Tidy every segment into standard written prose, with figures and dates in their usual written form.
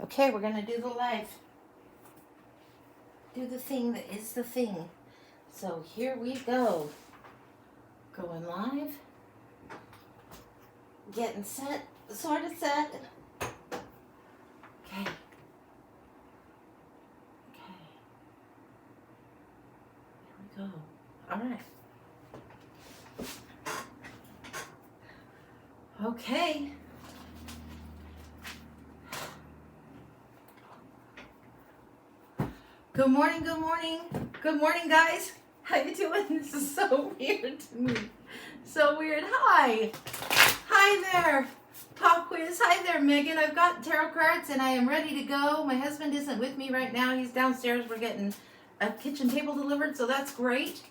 Okay, we're gonna do the live. Do the thing that is the thing. So here we go. Going live. Getting set, sort of set. Okay. Okay. Here we go. All right. Okay. Good morning, good morning. Good morning, guys. How you doing? This is so weird to me. So weird. Hi. Hi there. Pop quiz. Hi there, Megan. I've got tarot cards and I am ready to go. My husband isn't with me right now. He's downstairs. We're getting a kitchen table delivered, so that's great.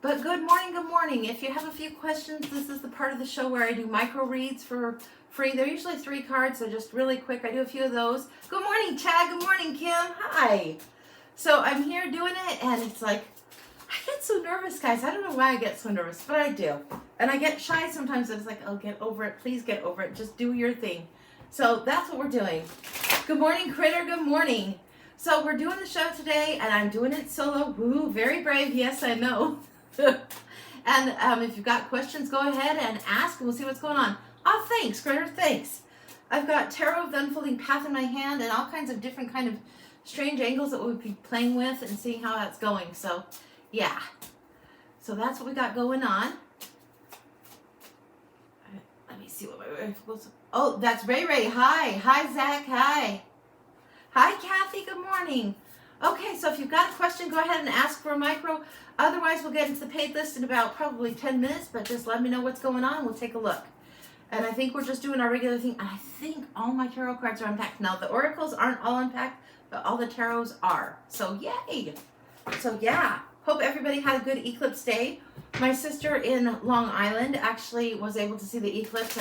But good morning, good morning. If you have a few questions, this is the part of the show where I do micro reads for free. They're usually 3 cards, so just really quick. I do a few of those. Good morning, Chad. Good morning, Kim. Hi. So I'm here doing it, and it's like, I get so nervous, guys. I don't know why I get so nervous, but I do. And I get shy sometimes. It's like, oh, get over it. Please get over it. Just do your thing. So that's what we're doing. Good morning, Critter. Good morning. So we're doing the show today, and I'm doing it solo. Woo, very brave. Yes, I know. And if you've got questions, go ahead and ask, and we'll see what's going on. Oh, thanks, Critter. Thanks. I've got Tarot of the Unfolding Path in my hand and all kinds of different kind of strange angles that we'll be playing with and seeing how that's going. So, yeah. So that's what we got going on. Let me see what my... Oh, that's Ray Ray. Hi. Hi, Zach. Hi. Hi, Kathy. Good morning. Okay, so if you've got a question, go ahead and ask for a micro. Otherwise, we'll get into the paid list in about probably 10 minutes, but just let me know what's going on. We'll take a look. And I think we're just doing our regular thing. And I think all my tarot cards are unpacked. Now, the oracles aren't all unpacked, but all the tarots are. So, yay. So, yeah. Hope everybody had a good eclipse day. My sister in Long Island actually was able to see the eclipse,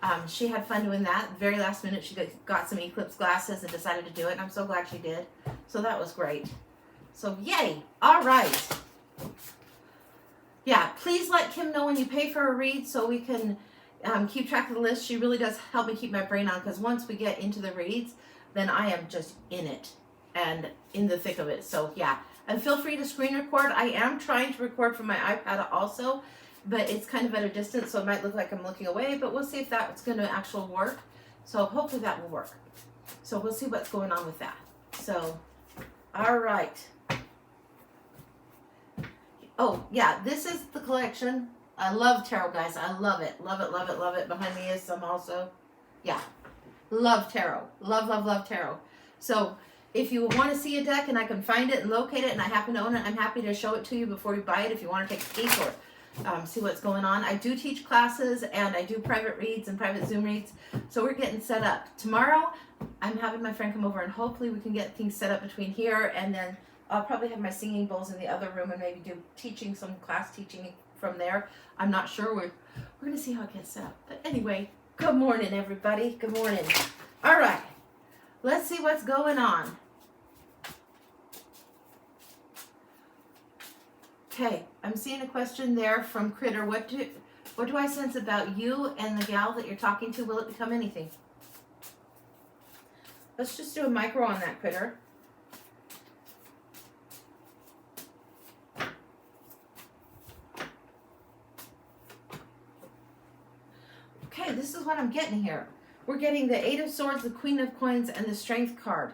and she had fun doing that. Very last minute, she got some eclipse glasses and decided to do it, and I'm so glad she did. So that was great. So, yay. All right. Yeah, please let Kim know when you pay for a read so we can keep track of the list. She really does help me keep my brain on, because once we get into the reads, then I am just in it and in the thick of it. So, yeah. And feel free to screen record. I am trying to record from my iPad also, but it's kind of at a distance, so it might look like I'm looking away, but we'll see if that's going to actually work. So hopefully that will work. So we'll see what's going on with that. So, all right. Oh, yeah, this is the collection. I love tarot, guys. I love it. Love it, love it, love it. Behind me is some also. Yeah. Love tarot. Love, love, love tarot. So if you want to see a deck and I can find it and locate it and I happen to own it, I'm happy to show it to you before you buy it if you want to take a peek or see what's going on. I do teach classes and I do private reads and private Zoom reads. So we're getting set up. Tomorrow, I'm having my friend come over and hopefully we can get things set up between here, and then I'll probably have my singing bowls in the other room and maybe do teaching, some class teaching from there. I'm not sure. We're going to see how it gets set up. But anyway, good morning, everybody. Good morning. All right. Let's see what's going on. Okay, I'm seeing a question there from Critter. What do I sense about you and the gal that you're talking to? Will it become anything? Let's just do a micro on that, Critter. Okay, this is what I'm getting here. We're getting the 8 of Swords, the Queen of Coins, and the Strength card.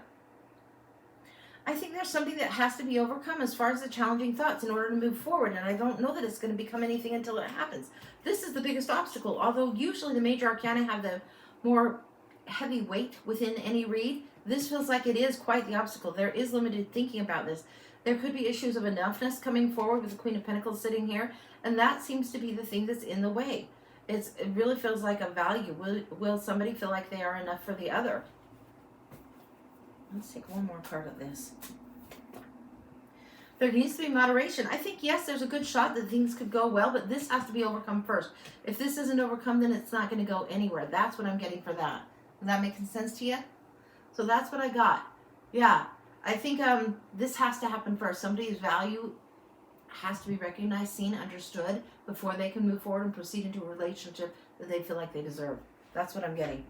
I think there's something that has to be overcome as far as the challenging thoughts in order to move forward, and I don't know that it's going to become anything until it happens. This is the biggest obstacle, although usually the major arcana have the more heavy weight within any read. This feels like it is quite the obstacle. There is limited thinking about this. There could be issues of enoughness coming forward with the Queen of Pentacles sitting here, and that seems to be the thing that's in the way. It really feels like a value. Will somebody feel like they are enough for the other? Let's take one more card of this. There needs to be moderation. I think, yes, there's a good shot that things could go well, but this has to be overcome first. If this isn't overcome, then it's not going to go anywhere. That's what I'm getting for that. Is that making sense to you? So that's what I got. Yeah. I think this has to happen first. Somebody's value has to be recognized, seen, understood before they can move forward and proceed into a relationship that they feel like they deserve. That's what I'm getting.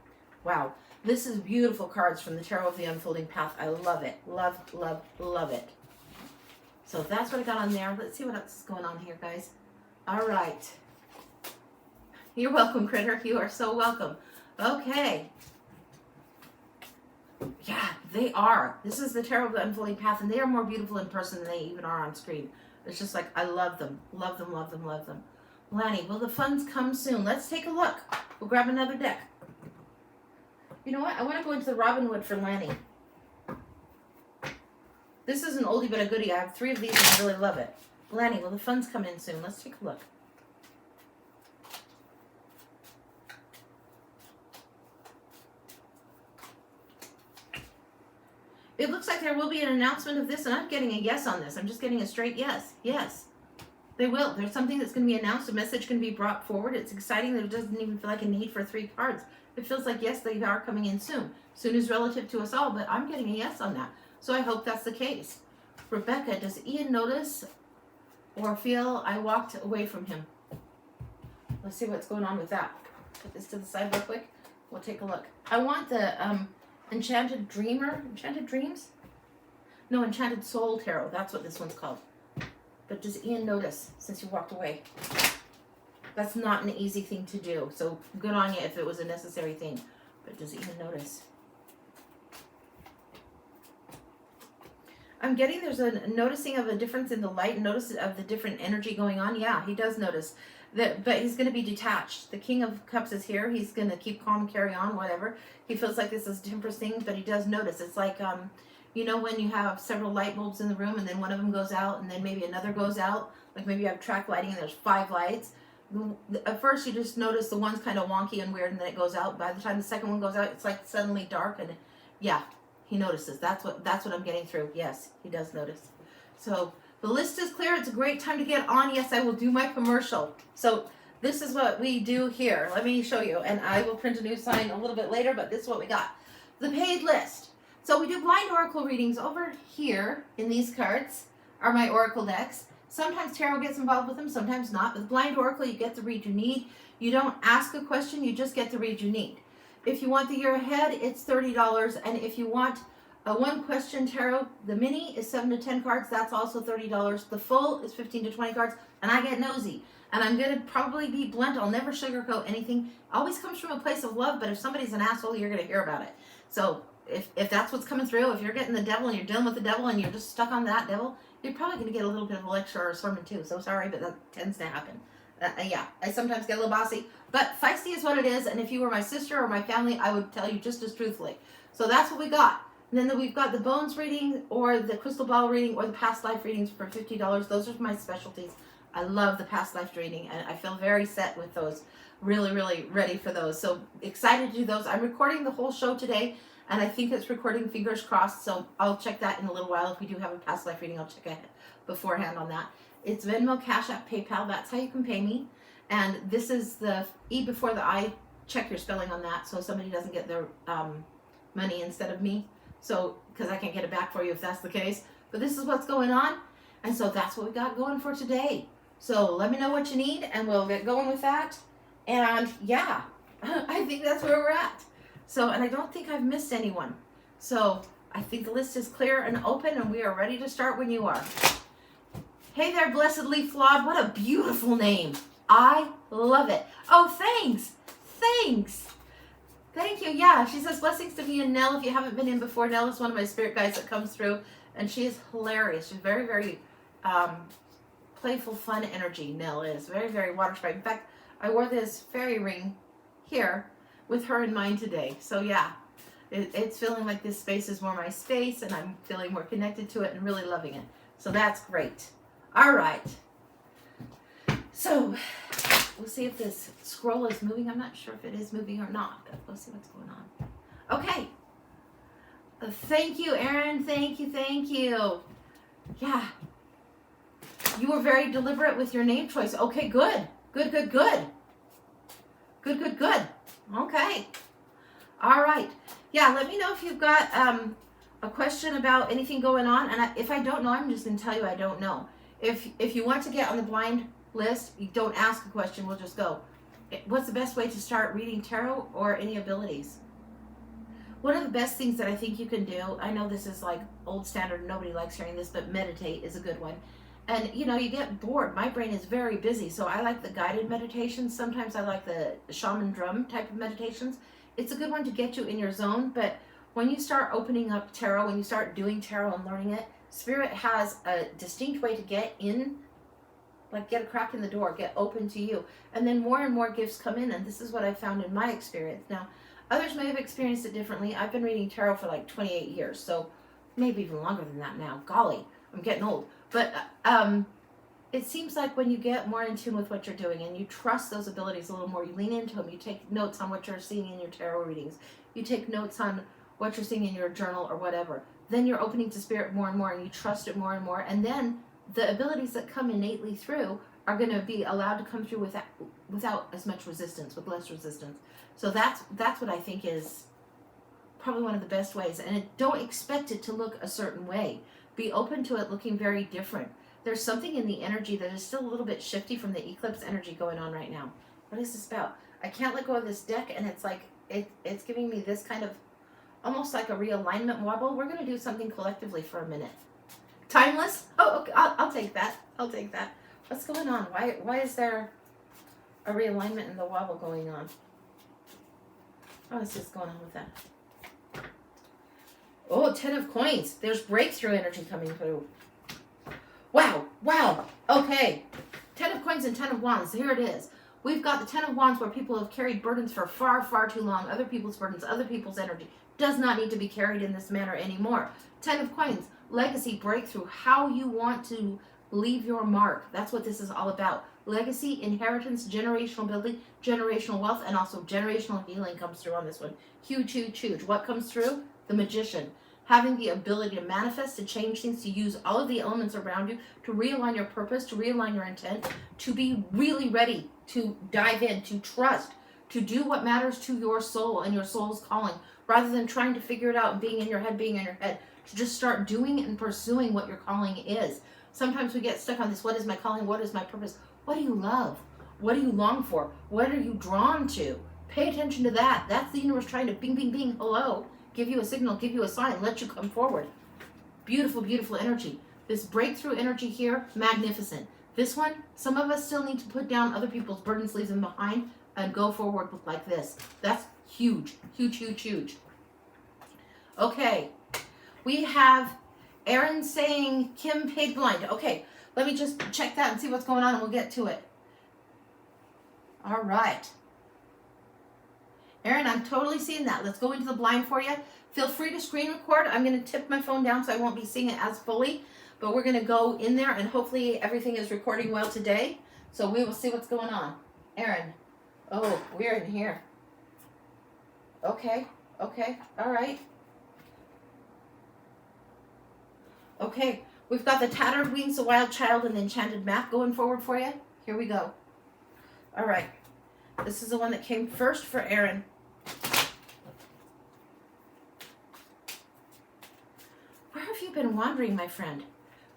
Wow. This is beautiful cards from the Tarot of the Unfolding Path. I love it. Love, love, love it. So that's what I got on there. Let's see what else is going on here, guys. All right. You're welcome, Critter. You are so welcome. Okay. Yeah, they are. This is the Tarot of the Unfolding Path, and they are more beautiful in person than they even are on screen. It's just like, I love them. Love them, love them, love them. Lanny, will the funds come soon? Let's take a look. We'll grab another deck. You know what? I want to go into the Robinwood for Lanny. This is an oldie but a goodie. I have 3 of these and I really love it. Lanny, will the funds come in soon? Let's take a look. It looks like there will be an announcement of this, and I'm getting a yes on this. I'm just getting a straight yes. Yes. They will. There's something that's going to be announced. A message can be brought forward. It's exciting that it doesn't even feel like a need for 3 cards. It feels like, yes, they are coming in soon. Soon is relative to us all, but I'm getting a yes on that. So I hope that's the case. Rebecca, does Ian notice or feel I walked away from him? Let's see what's going on with that. Put this to the side real quick. We'll take a look. I want the Enchanted Dreams? No, Enchanted Soul Tarot. That's what this one's called. But does Ian notice since you walked away? That's not an easy thing to do. So good on you if it was a necessary thing. But does Ian notice? I'm getting there's a noticing of a difference in the light, notice of the different energy going on. Yeah, he does notice that, but he's going to be detached. The King of Cups is here. He's going to keep calm, carry on, whatever. He feels like this is a temporary thing, but he does notice. It's like, you know, when you have several light bulbs in the room and then one of them goes out and then maybe another goes out, like maybe you have track lighting and there's 5 lights. At first you just notice the one's kind of wonky and weird and then it goes out. By the time the second one goes out, it's like suddenly dark and yeah. He notices. That's what I'm getting through. Yes, he does notice. So the list is clear. It's a great time to get on. Yes, I will do my commercial. So this is what we do here. Let me show you. And I will print a new sign a little bit later, but this is what we got. The paid list. So we do blind oracle readings over here in these cards are my oracle decks. Sometimes tarot gets involved with them, sometimes not. With blind oracle, you get the read you need. You don't ask a question, you just get the read you need. If you want the year ahead, it's $30. And if you want a 1 question tarot, the mini is 7 to 10 cards. That's also $30. The full is 15 to 20 cards. And I get nosy. And I'm going to probably be blunt. I'll never sugarcoat anything. Always comes from a place of love. But if somebody's an asshole, you're going to hear about it. So if that's what's coming through, if you're getting the devil and you're dealing with the devil and you're just stuck on that devil, you're probably going to get a little bit of a lecture or a sermon too. So sorry, but that tends to happen. Yeah, I sometimes get a little bossy, but feisty is what it is. And if you were my sister or my family, I would tell you just as truthfully. So that's what we got. And then we've got the bones reading or the crystal ball reading or the past life readings for $50. Those are my specialties. I love the past life reading and I feel very set with those. Really, really ready for those. So excited to do those. I'm recording the whole show today and I think it's recording, fingers crossed. So I'll check that in a little while. If we do have a past life reading, I'll check ahead beforehand on that. It's Venmo, Cash App, PayPal. That's how you can pay me. And this is the E before the I. Check your spelling on that so somebody doesn't get their money instead of me. So, because I can't get it back for you if that's the case. But this is what's going on. And so that's what we got going for today. So let me know what you need and we'll get going with that. And yeah, I think that's where we're at. So, and I don't think I've missed anyone. So I think the list is clear and open and we are ready to start when you are. Hey there, Blessedly Flawed. What a beautiful name. I love it. Oh, thanks. Thanks. Thank you. Yeah, she says blessings to me and Nell. If you haven't been in before, Nell is one of my spirit guides that comes through. And she is hilarious. She's very, very playful, fun energy, Nell is. Very, very water sprite. In fact, I wore this fairy ring here with her in mind today. So yeah, it's feeling like this space is more my space and I'm feeling more connected to it and really loving it. So that's great. All right. So we'll see if this scroll is moving. I'm not sure if it is moving or not, but we'll see what's going on. Okay. Thank you, Erin. Thank you. Thank you. Yeah. You were very deliberate with your name choice. Okay, good. Good, good, good. Good, good, good. Okay. All right. Yeah, let me know if you've got a question about anything going on. And if I don't know, I'm just going to tell you I don't know. If you want to get on the blind list, you don't ask a question, we'll just go. What's the best way to start reading tarot or any abilities? One of the best things that I think you can do, I know this is like old standard, nobody likes hearing this, but meditate is a good one. And you know, you get bored. My brain is very busy, so I like the guided meditations. Sometimes I like the shaman drum type of meditations. It's a good one to get you in your zone, but when you start opening up tarot, when you start doing tarot and learning it, Spirit has a distinct way to get in, like get a crack in the door, get open to you. And then more and more gifts come in, and this is what I found in my experience. Now, others may have experienced it differently. I've been reading tarot for like 28 years, so maybe even longer than that now. Golly, I'm getting old. But it seems like when you get more in tune with what you're doing and you trust those abilities a little more, you lean into them, you take notes on what you're seeing in your tarot readings, you take notes on what you're seeing in your journal or whatever, then you're opening to Spirit more and more, and you trust it more and more, and then the abilities that come innately through are going to be allowed to come through without as much resistance, with less resistance. So that's what I think is probably one of the best ways. And don't expect it to look a certain way. Be open to it looking very different. There's something in the energy that is still a little bit shifty from the eclipse energy going on right now. What is this about? I can't let go of this deck, and it's like it's giving me this kind of almost like a realignment wobble. We're going to do something collectively for a minute. Timeless? Oh, okay. I'll take that. I'll take that. What's going on? Why is there a realignment in the wobble going on? What is this going on with that? Oh, 10 of coins. There's breakthrough energy coming through. Wow. Okay. 10 of coins and 10 of wands. Here it is. We've got the 10 of wands where people have carried burdens for far, far too long. Other people's burdens, other people's energy does not need to be carried in this manner anymore. 10 of coins. Legacy, breakthrough, how you want to leave your mark. That's what this is all about. Legacy, inheritance, generational building, generational wealth, and also generational healing comes through on this one. Huge, huge, huge. What comes through? The magician. Having the ability to manifest, to change things, to use all of the elements around you, to realign your purpose, to realign your intent, to be really ready to dive in, to trust, to do what matters to your soul and your soul's calling, rather than trying to figure it out and being in your head, to just start doing and pursuing what your calling is. Sometimes we get stuck on this, what is my calling, what is my purpose? What do you love? What do you long for? What are you drawn to? Pay attention to that. That's the universe trying to bing, bing, bing, hello, give you a signal, give you a sign, let you come forward. Beautiful, beautiful energy. This breakthrough energy here, magnificent. This one, some of us still need to put down other people's burdens, leave them behind, and go forward like this. That's huge, huge, huge, huge. Okay, we have Aaron saying Kim paid blind. Okay, let me just check that and see what's going on, and we'll get to it. All right. Aaron, I'm totally seeing that. Let's go into the blind for you. Feel free to screen record. I'm going to tip my phone down so I won't be seeing it as fully, but we're going to go in there, and hopefully everything is recording well today. So we will see what's going on. Aaron. Oh, we're in here. Okay. All right. Okay, we've got the Tattered Wings, the Wild Child, and the Enchanted Map going forward for you. Here we go. All right. This is the one that came first for Aaron. Where have you been wandering, my friend?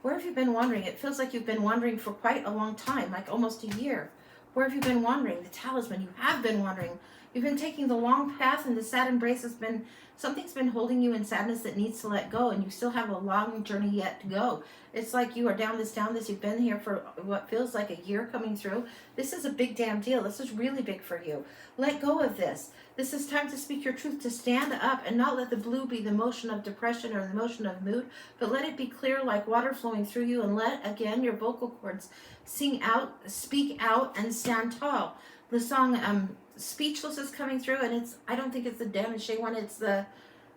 Where have you been wandering? It feels like you've been wandering for quite a long time, like almost a year. Where have you been wandering? The Talisman, you have been wandering. You've been taking the long path, and the sad embrace has been, something's been holding you in sadness that needs to let go, and you still have a long journey yet to go. It's like you are down this, you've been here for what feels like a year coming through. This is a big damn deal. This is really big for you. Let go of this. This is time to speak your truth, to stand up and not let the blue be the motion of depression or the motion of mood, but let it be clear like water flowing through you, and let, again, your vocal cords sing out, speak out, and stand tall. The song, Speechless is coming through, and I don't think it's the Dan and Shay one, it's the,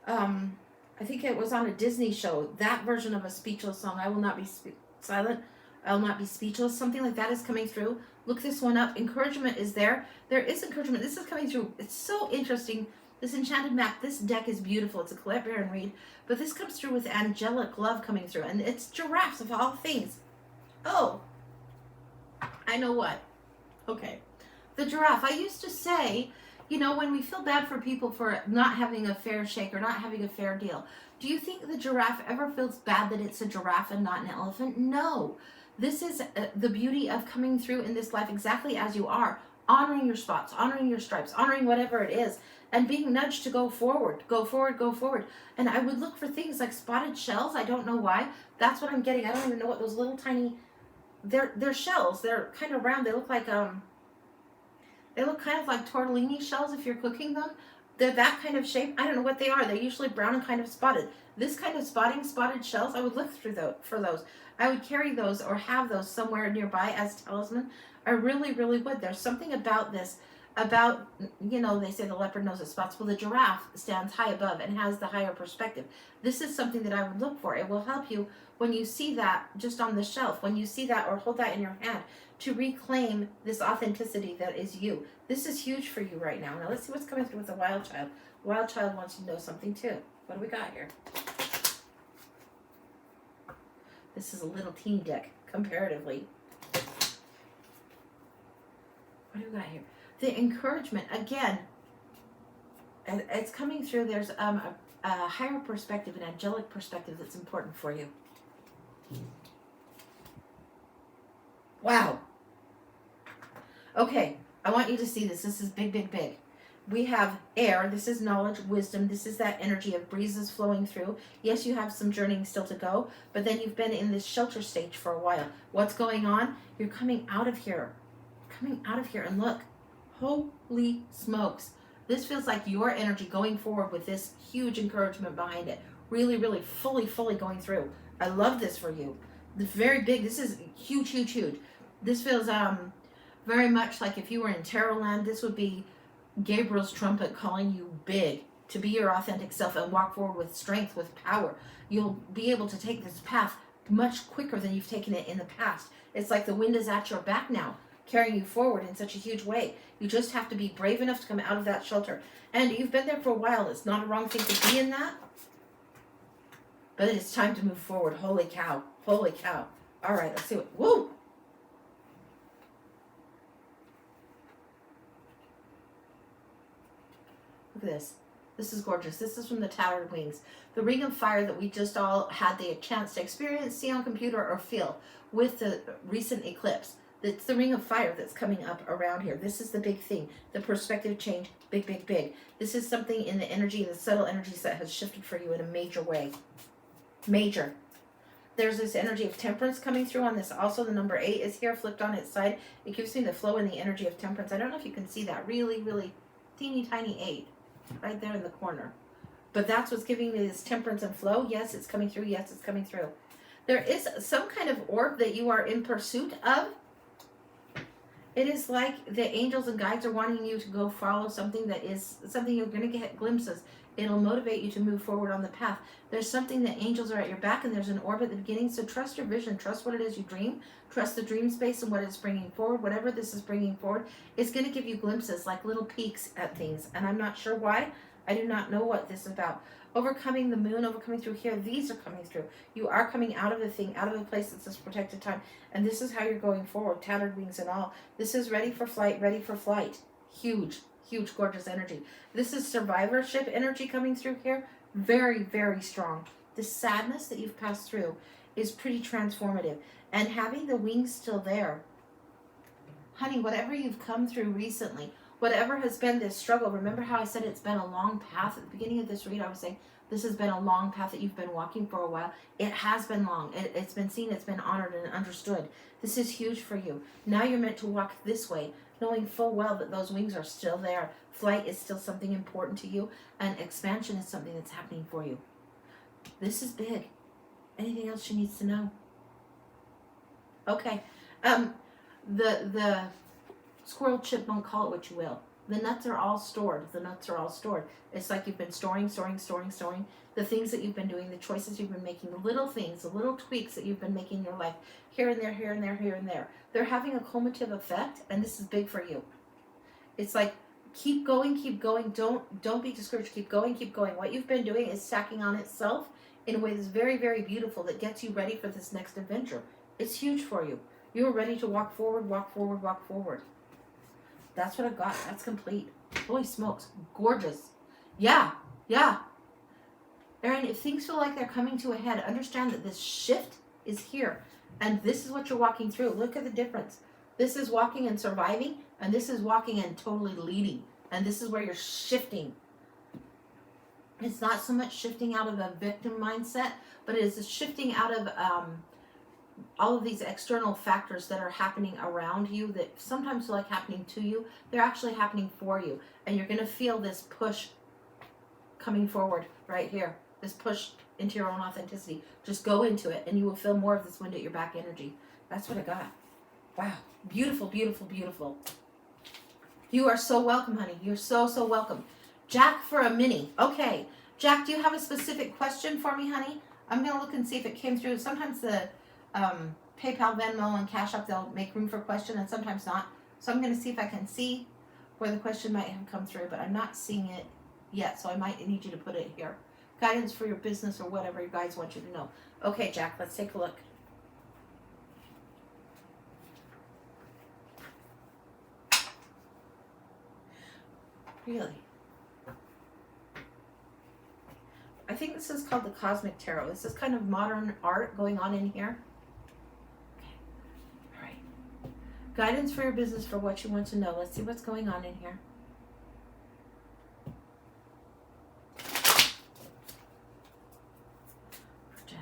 I think it was on a Disney show, that version of a Speechless song, I will not be silent, I will not be speechless, something like that is coming through. Look this one up. Encouragement is there. There is encouragement. This is coming through. It's so interesting. This Enchanted Map, this deck is beautiful. It's a Colette Baron read, but this comes through with angelic love coming through, and it's giraffes of all things. Oh, I know what. Okay. The giraffe. I used to say, you know, when we feel bad for people for not having a fair shake or not having a fair deal, do you think the giraffe ever feels bad that it's a giraffe and not an elephant? No. This is the beauty of coming through in this life exactly as you are. honoring your spots, honoring your stripes, honoring whatever it is, and being nudged to go forward, go forward, go forward. And I would look for things like spotted shells. I don't know why. That's what I'm getting. I don't even know what those little tiny, they're shells. They're kind of round. They look kind of like tortellini shells if you're cooking them. They're that kind of shape. I don't know what they are. They're usually brown and kind of spotted. This kind of spotted shells, I would look for those. I would carry those or have those somewhere nearby as talisman. I really, really would. There's something about this, about, they say the leopard knows its spots. Well, the giraffe stands high above and has the higher perspective. This is something that I would look for. It will help you when you see that just on the shelf, when you see that or hold that in your hand, to reclaim this authenticity that is you. This is huge for you right now. Now let's see what's coming through with the wild child. Wild child wants to know something too. What do we got here? This is a little teeny deck, comparatively. What do we got here? The encouragement, again, it's coming through. There's a higher perspective, an angelic perspective that's important for you. Wow. Okay, I want you to see this. This is big, big, big. We have air. This is knowledge, wisdom. This is that energy of breezes flowing through. Yes, you have some journeying still to go, but then you've been in this shelter stage for a while. What's going on? You're coming out of here. Coming out of here, and look. Holy smokes. This feels like your energy going forward with this huge encouragement behind it. Really, really fully going through. I love this for you. This very big. This is huge, huge, huge. This feels very much like if you were in Tarot land, this would be Gabriel's trumpet calling you big to be your authentic self and walk forward with strength, with power. You'll be able to take this path much quicker than you've taken it in the past. It's like the wind is at your back now, carrying you forward in such a huge way. You just have to be brave enough to come out of that shelter. And you've been there for a while. It's not a wrong thing to be in that. But it's time to move forward. Holy cow. Holy cow. All right, let's see what... Woo! Look at this. This is gorgeous. This is from the Tattered Wings. The ring of fire that we just all had the chance to experience, see on computer, or feel with the recent eclipse. It's the ring of fire that's coming up around here. This is the big thing. The perspective change. Big, big, big. This is something in the energy, the subtle energies that has shifted for you in a major way. Major. There's this energy of temperance coming through on this. Also, the number 8 is here, flipped on its side. It gives me the flow and the energy of temperance. I don't know if you can see that. Really, really teeny tiny 8 right there in the corner. But that's what's giving me this temperance and flow. Yes, it's coming through. Yes, it's coming through. There is some kind of orb that you are in pursuit of. It is like the angels and guides are wanting you to go follow something that is something you're going to get glimpses. It'll motivate you to move forward on the path. There's something that angels are at your back, and there's an orb at the beginning. So trust your vision. Trust what it is you dream. Trust the dream space and what it's bringing forward. Whatever this is bringing forward, it's going to give you glimpses, like little peeks at things. And I'm not sure why. I do not know what this is about. Overcoming the moon, overcoming through here. These are coming through. You are coming out of the thing, out of a place that says protected time. And this is how you're going forward, tattered wings and all. This is ready for flight, ready for flight. Huge, huge, gorgeous energy. This is survivorship energy coming through here. Very, very strong. The sadness that you've passed through is pretty transformative. And having the wings still there. Honey, whatever you've come through recently, whatever has been this struggle, remember how I said it's been a long path? At the beginning of this read, I was saying this has been a long path that you've been walking for a while. It has been long. It's been seen, it's been honored and understood. This is huge for you. Now you're meant to walk this way, knowing full well that those wings are still there. Flight is still something important to you, and expansion is something that's happening for you. This is big. Anything else she needs to know? Okay. The squirrel, chipmunk, call it what you will. The nuts are all stored. The nuts are all stored. It's like you've been storing. The things that you've been doing, the choices you've been making, the little things, the little tweaks that you've been making in your life, here and there, here and there, here and there. They're having a cumulative effect, and this is big for you. It's like, keep going. Don't be discouraged. Keep going. What you've been doing is stacking on itself in a way that's very, very beautiful that gets you ready for this next adventure. It's huge for you. You're ready to walk forward. That's what I've got. That's complete. Holy smokes. Gorgeous. Yeah. Erin, if things feel like they're coming to a head, understand that this shift is here. And this is what you're walking through. Look at the difference. This is walking and surviving, And this is walking and totally leading. And this is where you're shifting. It's not so much shifting out of a victim mindset, but it is a shifting out of all of these external factors that are happening around you that sometimes feel like happening to you. They're actually happening for you. And you're going to feel this push coming forward right here. This push into your own authenticity. Just go into it and you will feel more of this wind at your back energy. That's what I got. Wow. Beautiful, beautiful, beautiful. You are so welcome, honey. You're so, so welcome. Jack for a mini. Okay. Jack, do you have a specific question for me, honey? I'm going to look and see if it came through. Sometimes the PayPal, Venmo, and Cash App, they'll make room for question and sometimes not. So I'm going to see if I can see where the question might have come through, but I'm not seeing it yet, so I might need you to put it here. Guidance for your business or whatever you guys want you to know. Okay, Jack, let's take a look. Really? I think this is called the Cosmic Tarot. This is kind of modern art going on in here. Okay. All right. Guidance for your business for what you want to know. Let's see what's going on in here. For Jack.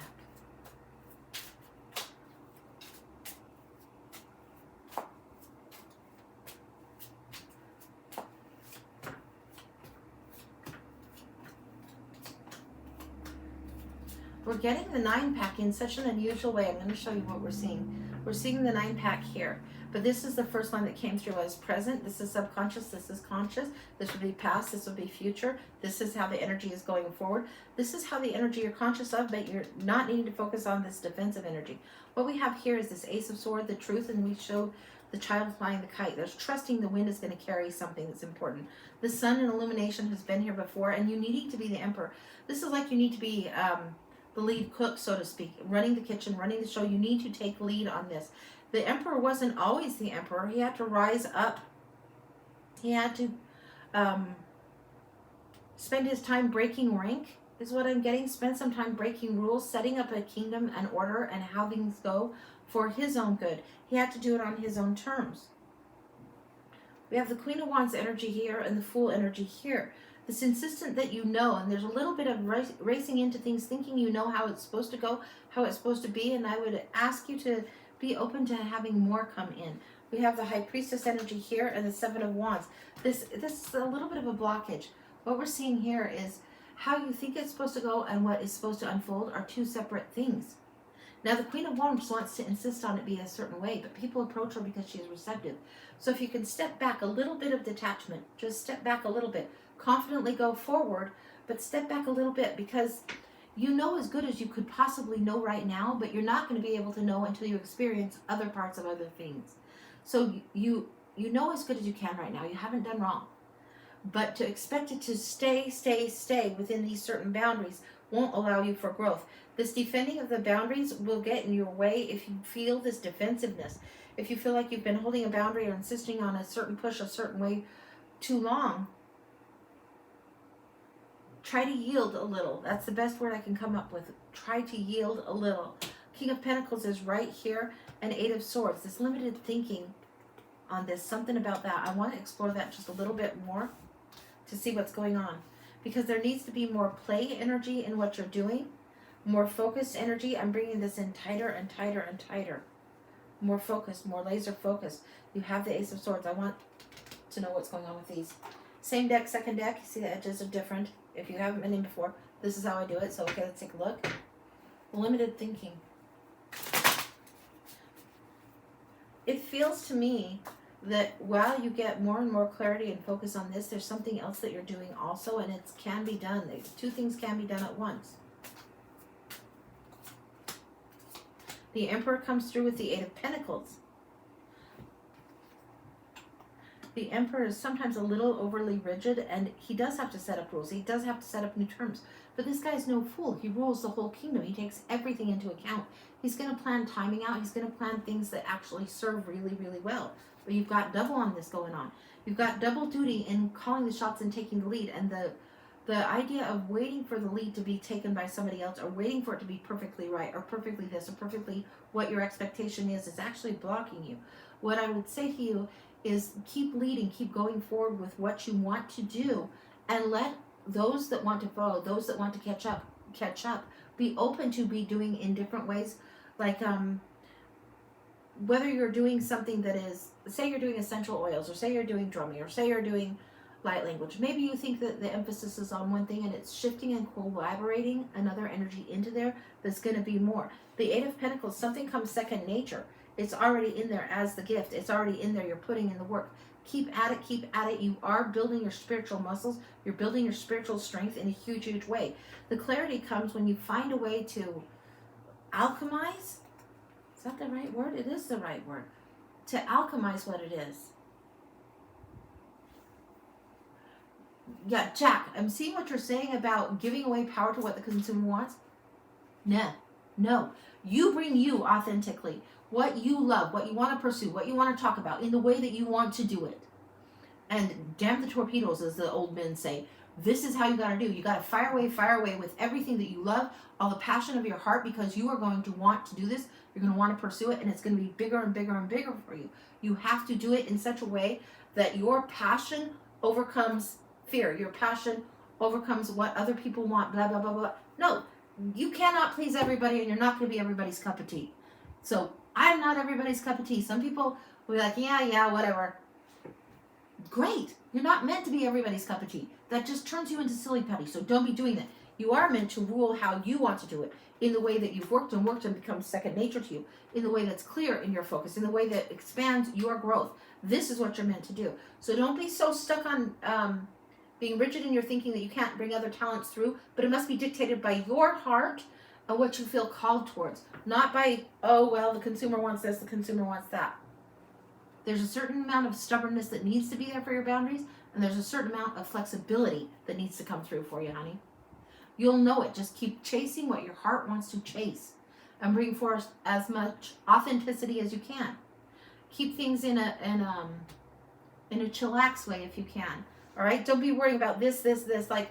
We're getting the 9-pack in such an unusual way. I'm going to show you what we're seeing. We're seeing the 9-pack here. But this is the first one that came through as present. This is subconscious. This is conscious. This would be past. This would be future. This is how the energy is going forward. This is how the energy you're conscious of, but you're not needing to focus on this defensive energy. What we have here is this Ace of Swords, the truth, and we show the child flying the kite. There's trusting the wind is going to carry something that's important. The sun and illumination has been here before, and you needing to be the emperor. This is like you need to be the lead cook, so to speak, running the kitchen, running the show. You need to take lead on this. The emperor wasn't always the emperor. He had to rise up. He had to spend his time breaking rank, is what I'm getting. Spend some time breaking rules, setting up a kingdom and order and how things go for his own good. He had to do it on his own terms. We have the Queen of Wands energy here and the Fool energy here. It's insistent that you know, and there's a little bit of racing into things, thinking you know how it's supposed to go, how it's supposed to be, and I would ask you to be open to having more come in. We have the High Priestess energy here and the Seven of Wands. This is a little bit of a blockage. What we're seeing here is how you think it's supposed to go and what is supposed to unfold are two separate things. Now, the Queen of Wands wants to insist on it be a certain way, but people approach her because she's receptive. So if you can step back a little bit of detachment, just step back a little bit, confidently go forward, but step back a little bit, because you know as good as you could possibly know right now, but you're not going to be able to know until you experience other parts of other things. So you know as good as you can right now. You haven't done wrong. But to expect it to stay within these certain boundaries won't allow you for growth. This defending of the boundaries will get in your way if you feel this defensiveness. If you feel like you've been holding a boundary or insisting on a certain push a certain way too long, try to yield a little. That's the best word I can come up with. Try to yield a little. King of Pentacles is right here, and Eight of Swords. This limited thinking on this, something about that. I want to explore that just a little bit more to see what's going on, because there needs to be more play energy in what you're doing, more focused energy. I'm bringing this in tighter and tighter and tighter. More focused, more laser focused. You have the Ace of Swords. I want to know what's going on with these. Same deck, second deck. You see the edges are different. If you haven't been in before, this is how I do it. So, okay, let's take a look. Limited thinking. It feels to me that while you get more and more clarity and focus on this, there's something else that you're doing also, and it can be done. Two things can be done at once. The Emperor comes through with the Eight of Pentacles. The Emperor is sometimes a little overly rigid, and he does have to set up rules. He does have to set up new terms. But this guy's no fool. He rules the whole kingdom. He takes everything into account. He's going to plan timing out. He's going to plan things that actually serve really, really well. But you've got double on this going on. You've got double duty in calling the shots and taking the lead. And the idea of waiting for the lead to be taken by somebody else, or waiting for it to be perfectly right, or perfectly this, or perfectly what your expectation is actually blocking you. What I would say to you is keep leading, keep going forward with what you want to do, and let those that want to follow, those that want to catch up, be open to be doing in different ways. Like whether you're doing something that is, say you're doing essential oils, or say you're doing drumming, or say you're doing light language. Maybe you think that the emphasis is on one thing and it's shifting and collaborating another energy into there that's going to be more. The Eight of Pentacles, something comes second nature. It's already in there as the gift. It's already in there. You're putting in the work. Keep at it. Keep at it. You are building your spiritual muscles. You're building your spiritual strength in a huge, huge way. The clarity comes when you find a way to alchemize. Is that the right word? It is the right word. To alchemize what it is. Yeah, Jack, I'm seeing what you're saying about giving away power to what the consumer wants. No. You bring you authentically. What you love, what you want to pursue, what you want to talk about in the way that you want to do it. And damn the torpedoes, as the old men say. This is how you got to do. You got to fire away with everything that you love, all the passion of your heart, because you are going to want to do this. You're going to want to pursue it, and it's going to be bigger and bigger and bigger for you. You have to do it in such a way that your passion overcomes fear. Your passion overcomes what other people want, blah, blah, blah, blah. No, you cannot please everybody, and you're not going to be everybody's cup of tea. So I'm not everybody's cup of tea. Some people will be like, yeah, whatever. Great. You're not meant to be everybody's cup of tea. That just turns you into silly putty. So don't be doing that. You are meant to rule how you want to do it, in the way that you've worked and becomes second nature to you, in the way that's clear in your focus, in the way that expands your growth. This is what you're meant to do. So don't be so stuck on being rigid in your thinking that you can't bring other talents through, but it must be dictated by your heart and what you feel called towards, not by, oh, well, the consumer wants this, the consumer wants that. There's a certain amount of stubbornness that needs to be there for your boundaries, and there's a certain amount of flexibility that needs to come through for you, honey. You'll know it. Just keep chasing what your heart wants to chase and bring forth as much authenticity as you can. Keep things in a chillax way if you can. All right? Don't be worrying about this. Like,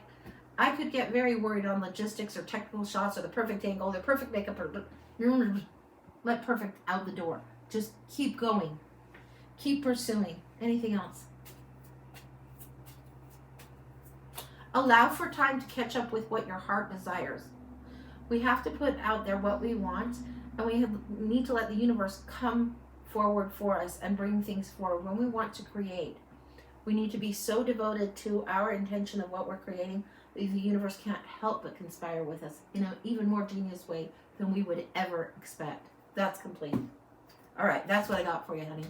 I could get very worried on logistics or technical shots or the perfect angle, the perfect makeup, but let perfect out the door. Just keep going. Keep pursuing. Anything else? Allow for time to catch up with what your heart desires. We have to put out there what we want, and we need to let the universe come forward for us and bring things forward. When we want to create, we need to be so devoted to our intention of what we're creating that the universe can't help but conspire with us in an even more genius way than we would ever expect. That's complete. All right, that's what I got for you, honey.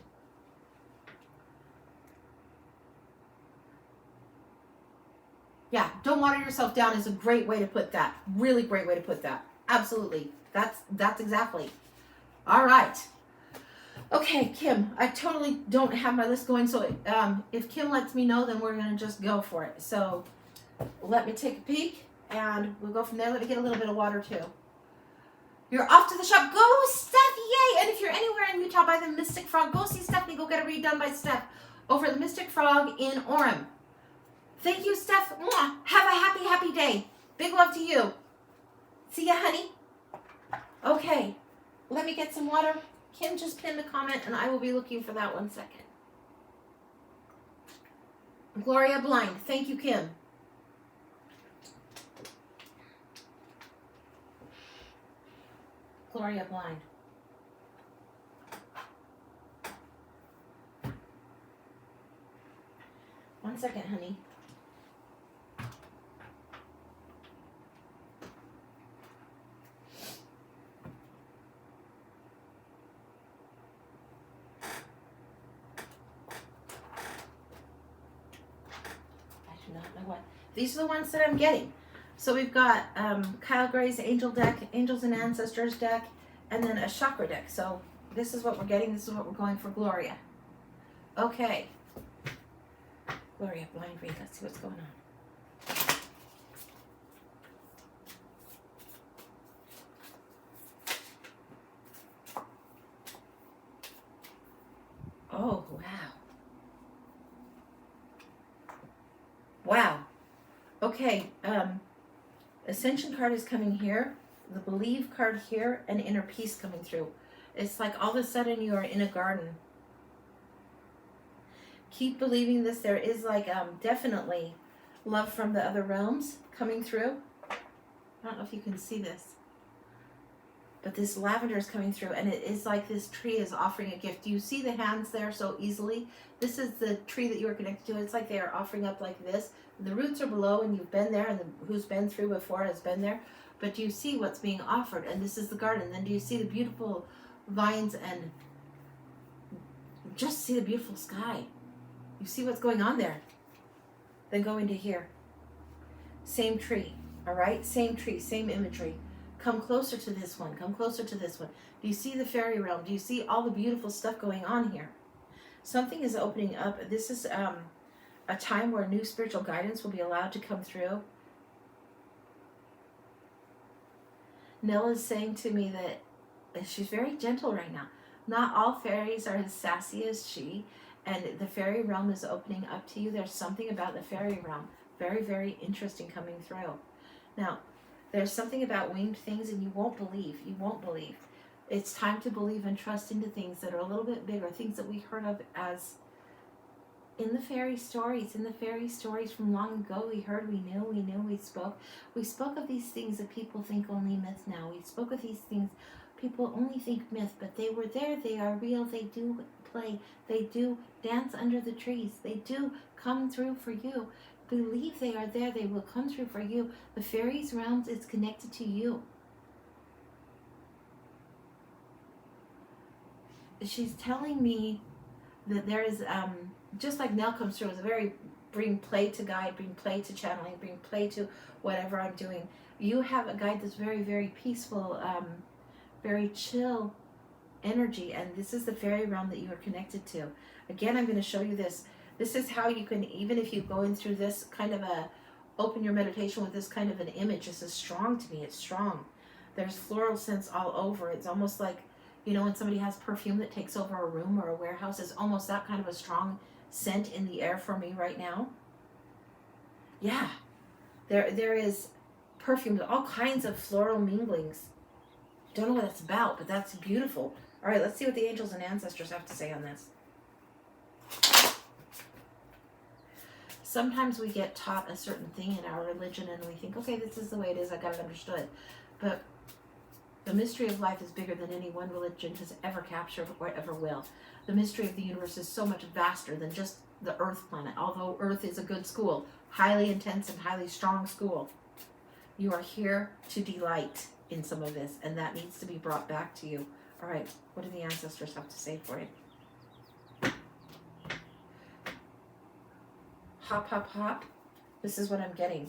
Yeah, don't water yourself down is a great way to put that. Really great way to put that. Absolutely. That's exactly. All right. Okay, Kim, I totally don't have my list going, so if Kim lets me know, then we're going to just go for it. So let me take a peek, and we'll go from there. Let me get a little bit of water, too. You're off to the shop. Go, Steph, yay! And if you're anywhere in Utah by the Mystic Frog, go see Stephanie. Go get it redone by Steph over at the Mystic Frog in Orem. Thank you, Steph. Mwah. Have a happy, happy day. Big love to you. See ya, honey. Okay, let me get some water. Kim just pinned a comment, and I will be looking for that 1 second. Gloria Blind. Thank you, Kim. Gloria Blind. One second, honey. These are the ones that I'm getting. So we've got Kyle Gray's Angel deck, Angels and Ancestors deck, and then a Chakra deck. So this is what we're getting. This is what we're going for Gloria. Okay. Gloria, blind read. Let's see what's going on. Oh, wow. Wow. Okay, Ascension card is coming here, the Believe card here, and Inner Peace coming through. It's like all of a sudden you are in a garden. Keep believing this. There is like definitely love from the other realms coming through. I don't know if you can see this, but this lavender is coming through, and it is like this tree is offering a gift. Do you see the hands there so easily? This is the tree that you are connected to. It's like they are offering up like this. The roots are below, and you've been there, and who's been through before has been there. But do you see what's being offered? And this is the garden. Then do you see the beautiful vines, and just see the beautiful sky? You see what's going on there. Then go into here. Same tree, all right? Same tree, same imagery. Come closer to this one. Come closer to this one. Do you see the fairy realm? Do you see all the beautiful stuff going on here? Something is opening up. This is a time where new spiritual guidance will be allowed to come through. Nell is saying to me that she's very gentle right now. Not all fairies are as sassy as she, and the fairy realm is opening up to you. There's something about the fairy realm. Very, very interesting coming through. Now, there's something about winged things, and you won't believe. You won't believe. It's time to believe and trust into things that are a little bit bigger, things that we heard of as in the fairy stories. In the fairy stories from long ago, we heard, we knew, we spoke. We spoke of these things that people think only myth now. We spoke of these things people only think myth, but they were there. They are real. They do play. They do dance under the trees. They do come through for you. Believe they are there. They will come through for you. The fairies realms is connected to you. She's telling me that there is, just like Nell comes through, is a very bring play to guide, bring play to channeling, bring play to whatever I'm doing. You have a guide that's very, very peaceful, very chill energy, and this is the fairy realm that you are connected to. Again, I'm going to show you this. This is how you can, even if you go in through this kind of a, open your meditation with this kind of an image. This is strong to me. It's strong. There's floral scents all over. It's almost like, you know, when somebody has perfume that takes over a room or a warehouse, it's almost that kind of a strong scent in the air for me right now. Yeah, there is perfume, all kinds of floral minglings. Don't know what that's about, but that's beautiful. All right, let's see what the angels and ancestors have to say on this. Sometimes we get taught a certain thing in our religion and we think, okay, this is the way it is, I got it understood. But the mystery of life is bigger than any one religion has ever captured or ever will. The mystery of the universe is so much vaster than just the Earth planet. Although Earth is a good school, highly intense and highly strong school, you are here to delight in some of this, and that needs to be brought back to you. All right, what do the ancestors have to say for you? Hop, hop, hop. This is what I'm getting.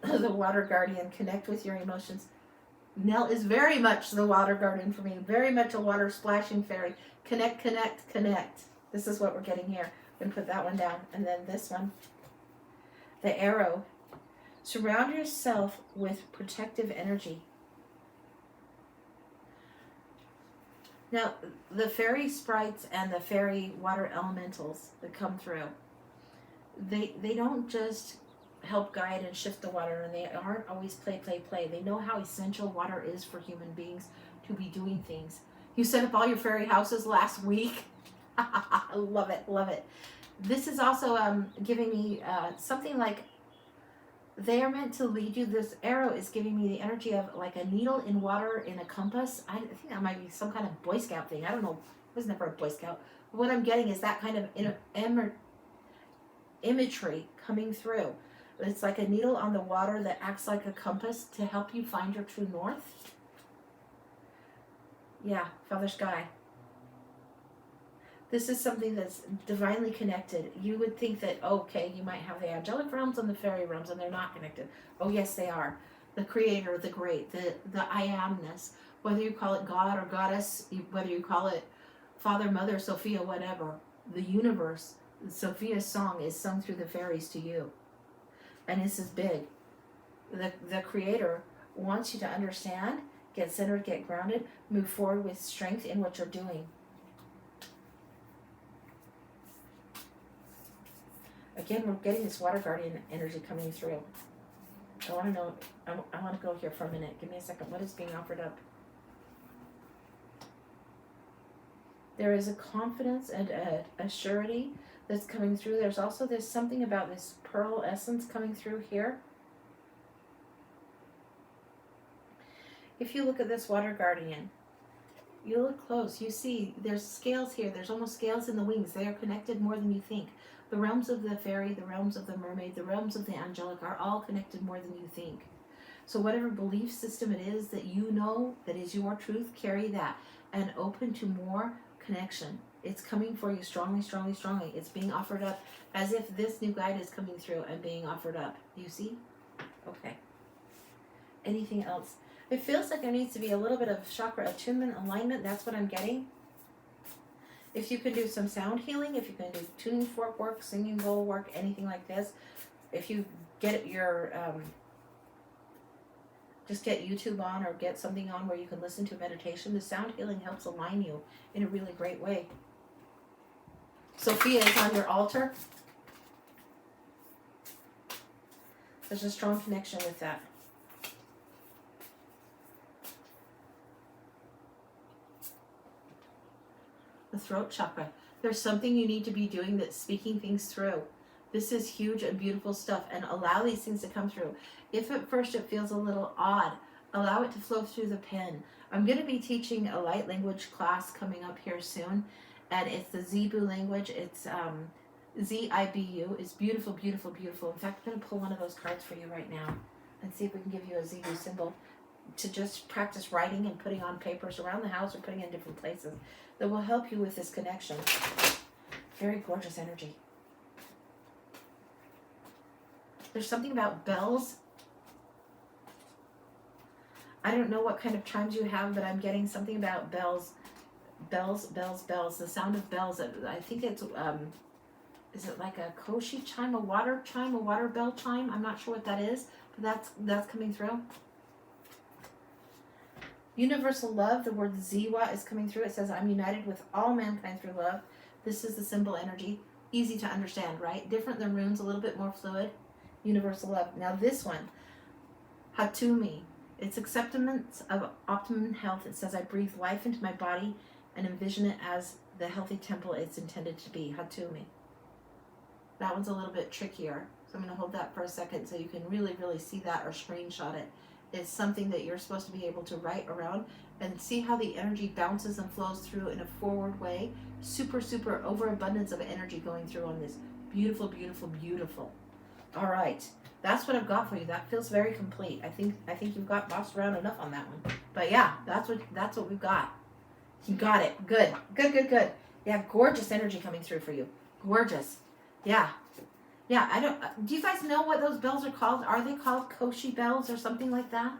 The water guardian, connect with your emotions. Nell is very much the water guardian for me. Very much a water splashing fairy. Connect, connect, connect. This is what we're getting here. I'm going to put that one down. And then this one. The arrow. Surround yourself with protective energy. Now, the fairy sprites and the fairy water elementals that come through, they don't just help guide and shift the water, and they aren't always play. They know how essential water is for human beings to be doing things. You set up all your fairy houses last week. Love it, love it. This is also giving me something like they are meant to lead you. This arrow is giving me the energy of like a needle in water in a compass. I think that might be some kind of Boy Scout thing. I don't know. I was never a Boy Scout. But what I'm getting is that kind of imagery coming through. It's like a needle on the water that acts like a compass to help you find your true north. Yeah, Father Sky. This is something that's divinely connected. You would think that, okay, you might have the angelic realms and the fairy realms, and they're not connected. Oh, yes, they are. The creator, the great, the I amness, whether you call it God or goddess, whether you call it Father, Mother, Sophia, whatever, the universe, Sophia's song is sung through the fairies to you. And this is big. The creator wants you to understand, get centered, get grounded, move forward with strength in what you're doing. Again, we're getting this water guardian energy coming through. I want to know, I want to go here for a minute. Give me a second. What is being offered up? There is a confidence and a surety that's coming through. There's also this something about this pearl essence coming through here. If you look at this water guardian, you look close, you see there's scales here. There's almost scales in the wings. They are connected more than you think. The realms of the fairy, the realms of the mermaid, the realms of the angelic are all connected more than you think. So whatever belief system it is that you know that is your truth, carry that and open to more connection. It's coming for you strongly, strongly, strongly. It's being offered up as if this new guide is coming through and being offered up. You see? Okay. Anything else? It feels like there needs to be a little bit of chakra attunement, alignment. That's what I'm getting. If you can do some sound healing, if you can do tuning fork work, singing bowl work, anything like this, if you get your, just get YouTube on or get something on where you can listen to meditation, the sound healing helps align you in a really great way. Sophia is on your altar. There's a strong connection with that. The throat chakra. There's something you need to be doing that's speaking things through. This is huge and beautiful stuff, and allow these things to come through. If at first it feels a little odd, allow it to flow through the pen. I'm going to be teaching a light language class coming up here soon, and it's the Zebu language. It's Z-I-B-U. It's beautiful, beautiful, beautiful. In fact, I'm going to pull one of those cards for you right now and see if we can give you a Zebu symbol to just practice writing and putting on papers around the house or putting in different places that will help you with this connection. Very gorgeous energy. There's something about bells. I don't know what kind of chimes you have, but I'm getting something about bells. Bells, bells, bells. The sound of bells. I think it's, is it like a koshi chime, a water bell chime? I'm not sure what that is, but that's coming through. Universal love, the word Ziwa is coming through. It says, I'm united with all mankind through love. This is the symbol energy. Easy to understand, right? Different than runes, a little bit more fluid. Universal love. Now this one, Hatumi. It's acceptance of optimum health. It says, I breathe life into my body and envision it as the healthy temple it's intended to be. Hatumi. That one's a little bit trickier. So I'm going to hold that for a second so you can really, really see that or screenshot it. It's something that you're supposed to be able to write around and see how the energy bounces and flows through in a forward way. Super, super overabundance of energy going through on this. Beautiful, beautiful, beautiful. All right. That's what I've got for you. That feels very complete. I think you've got bossed around enough on that one. But yeah, that's what we've got. You got it. Good. Good, good, good. Yeah, gorgeous energy coming through for you. Gorgeous. Yeah. Yeah, I don't, do you guys know what those bells are called? Are they called koshi bells or something like that?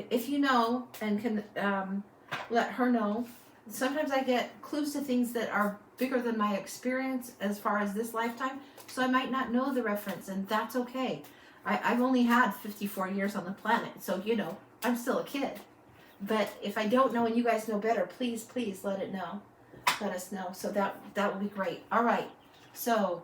If you know and can let her know. Sometimes I get clues to things that are bigger than my experience as far as this lifetime, so I might not know the reference, and that's okay. I've only had 54 years on the planet, so I'm still a kid. But if I don't know and you guys know better, please, please let us know. So that will be great. All right. So,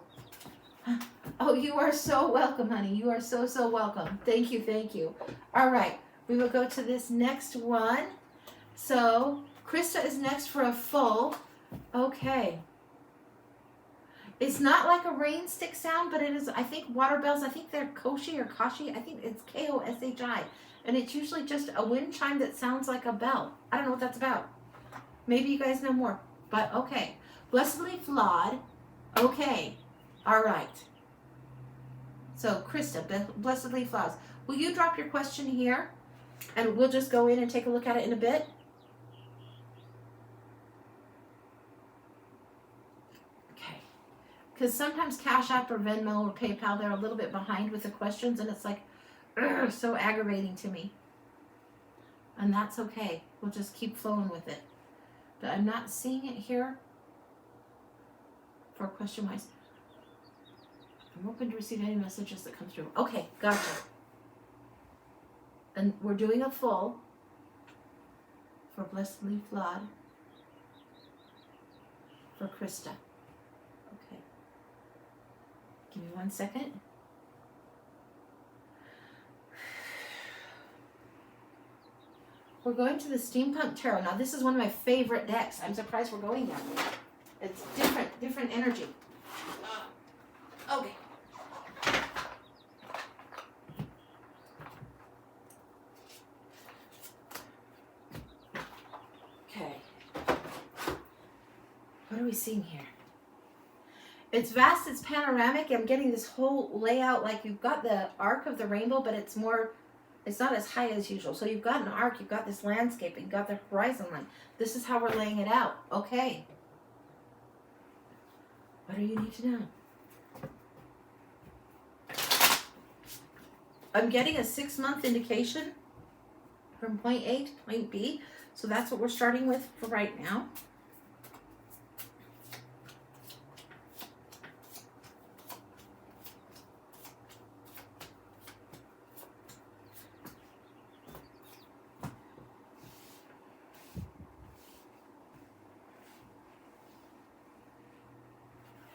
oh, you are so welcome, honey. You are so, so welcome. Thank you, thank you. All right, we will go to this next one. So, Krista is next for a full. Okay. It's not like a rain stick sound, but it is, I think, water bells. I think they're koshi or kashi. I think it's K-O-S-H-I. And it's usually just a wind chime that sounds like a bell. I don't know what that's about. Maybe you guys know more. But, okay. Blessedly flawed. Okay. All right. So, Krista, blessedly flawed. Will you drop your question here? And we'll just go in and take a look at it in a bit. Okay. Because sometimes Cash App or Venmo or PayPal, they're a little bit behind with the questions, and it's like, so aggravating to me. And that's okay. We'll just keep flowing with it. But I'm not seeing it here for question-wise. I'm open to receive any messages that come through. Okay, gotcha. And we're doing a full for Blessedly Flawed for Krista. Okay. Give me 1 second. We're going to the Steampunk Tarot. Now, this is one of my favorite decks. I'm surprised we're going there. It's different energy. Okay. Okay. What are we seeing here? It's vast, it's panoramic. I'm getting this whole layout like you've got the arc of the rainbow, but it's not as high as usual. So you've got an arc, you've got this landscape, you've got the horizon line. This is how we're laying it out. Okay. What do you need to know? I'm getting a 6-month indication from point A to point B. So that's what we're starting with for right now.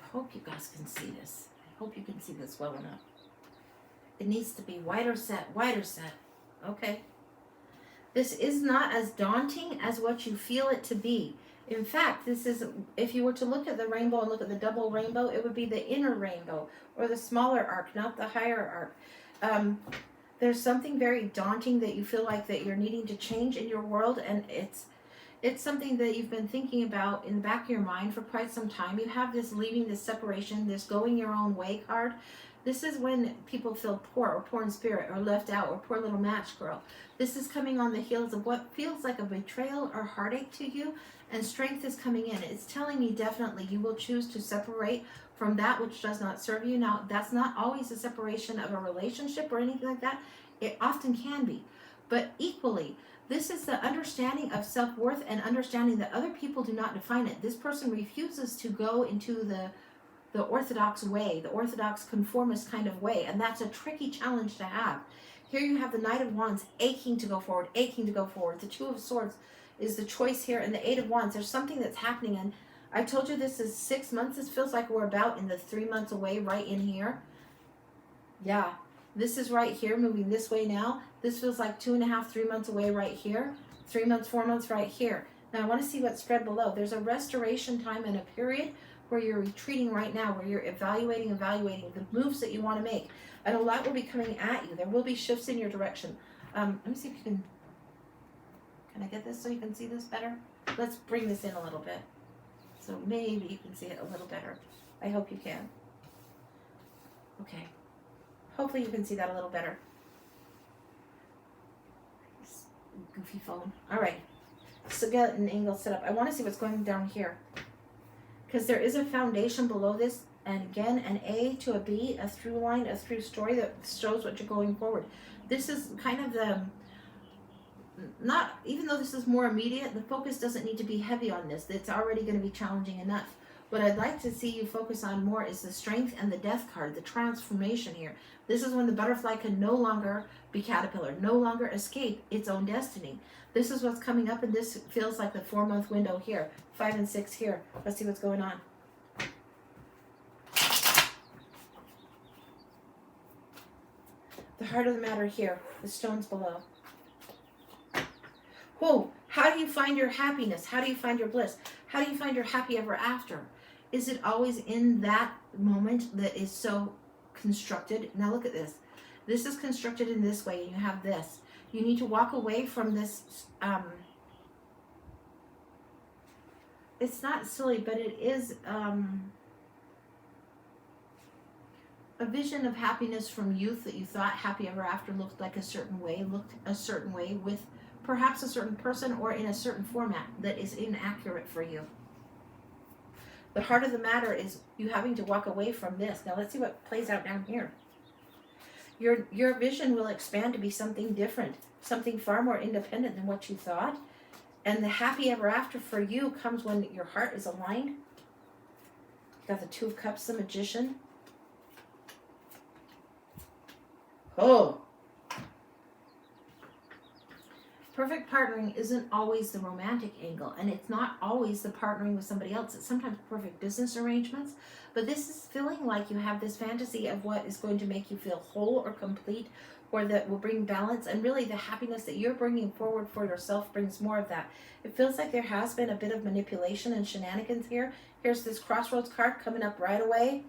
I hope you guys can see this. I hope you can see this well enough. It needs to be wider set, wider set. Okay. This is not as daunting as what you feel it to be. In fact, this is, if you were to look at the rainbow and look at the double rainbow, it would be the inner rainbow or the smaller arc, not the higher arc. There's something very daunting that you feel like that you're needing to change in your world, and it's something that you've been thinking about in the back of your mind for quite some time. You have this leaving, this separation, this going your own way card. This is when people feel poor or poor in spirit or left out or poor little match girl. This is coming on the heels of what feels like a betrayal or heartache to you, and strength is coming in. It's telling me definitely you will choose to separate from that which does not serve you. Now, that's not always a separation of a relationship or anything like that. It often can be. But equally, this is the understanding of self-worth and understanding that other people do not define it. This person refuses to go into the orthodox way, the orthodox conformist kind of way, and that's a tricky challenge to have. Here you have the Knight of Wands aching to go forward, aching to go forward. The Two of Swords is the choice here, and the Eight of Wands. There's something that's happening, and I told you this is 6 months. This feels like we're about in the 3 months away, right in here. Yeah, this is right here, moving this way now. This feels like 2.5, 3 months away right here. 3 months, 4 months right here. Now I want to see what's spread below. There's a restoration time and a period where you're retreating right now, where you're evaluating the moves that you want to make. And a lot will be coming at you. There will be shifts in your direction. Let me see if you can I get this so you can see this better? Let's bring this in a little bit. So maybe you can see it a little better. I hope you can. Okay. Hopefully you can see that a little better. This goofy phone. All right. So get an angle set up. I want to see what's going down here, because there is a foundation below this, and again, an A to a B, a through line, a through story that shows what you're going forward. This is kind of the, not, even though this is more immediate, the focus doesn't need to be heavy on this. It's already going to be challenging enough. What I'd like to see you focus on more is the strength and the death card, the transformation here. This is when the butterfly can no longer be caterpillar, no longer escape its own destiny. This is what's coming up, and this feels like the 4-month window here, 5 and 6 here. Let's see what's going on. The heart of the matter here, the stones below. Whoa, how do you find your happiness? How do you find your bliss? How do you find your happy ever after? Is it always in that moment that is so constructed? Now look at this. This is constructed in this way, and you have this. You need to walk away from this. It's not silly, but it is a vision of happiness from youth that you thought happy ever after looked like a certain way, with perhaps a certain person or in a certain format that is inaccurate for you. The heart of the matter is you having to walk away from this. Now let's see what plays out down here. Your vision will expand to be something different, something far more independent than what you thought. And the happy ever after for you comes when your heart is aligned. Got the Two of Cups, the Magician. Oh. perfect partnering isn't always the romantic angle, and it's not always the partnering with somebody else. It's sometimes perfect business arrangements, but this is feeling like you have this fantasy of what is going to make you feel whole or complete, or that will bring balance, and really the happiness that you're bringing forward for yourself brings more of that. It feels like there has been a bit of manipulation and shenanigans here. Here's this crossroads card coming up right away.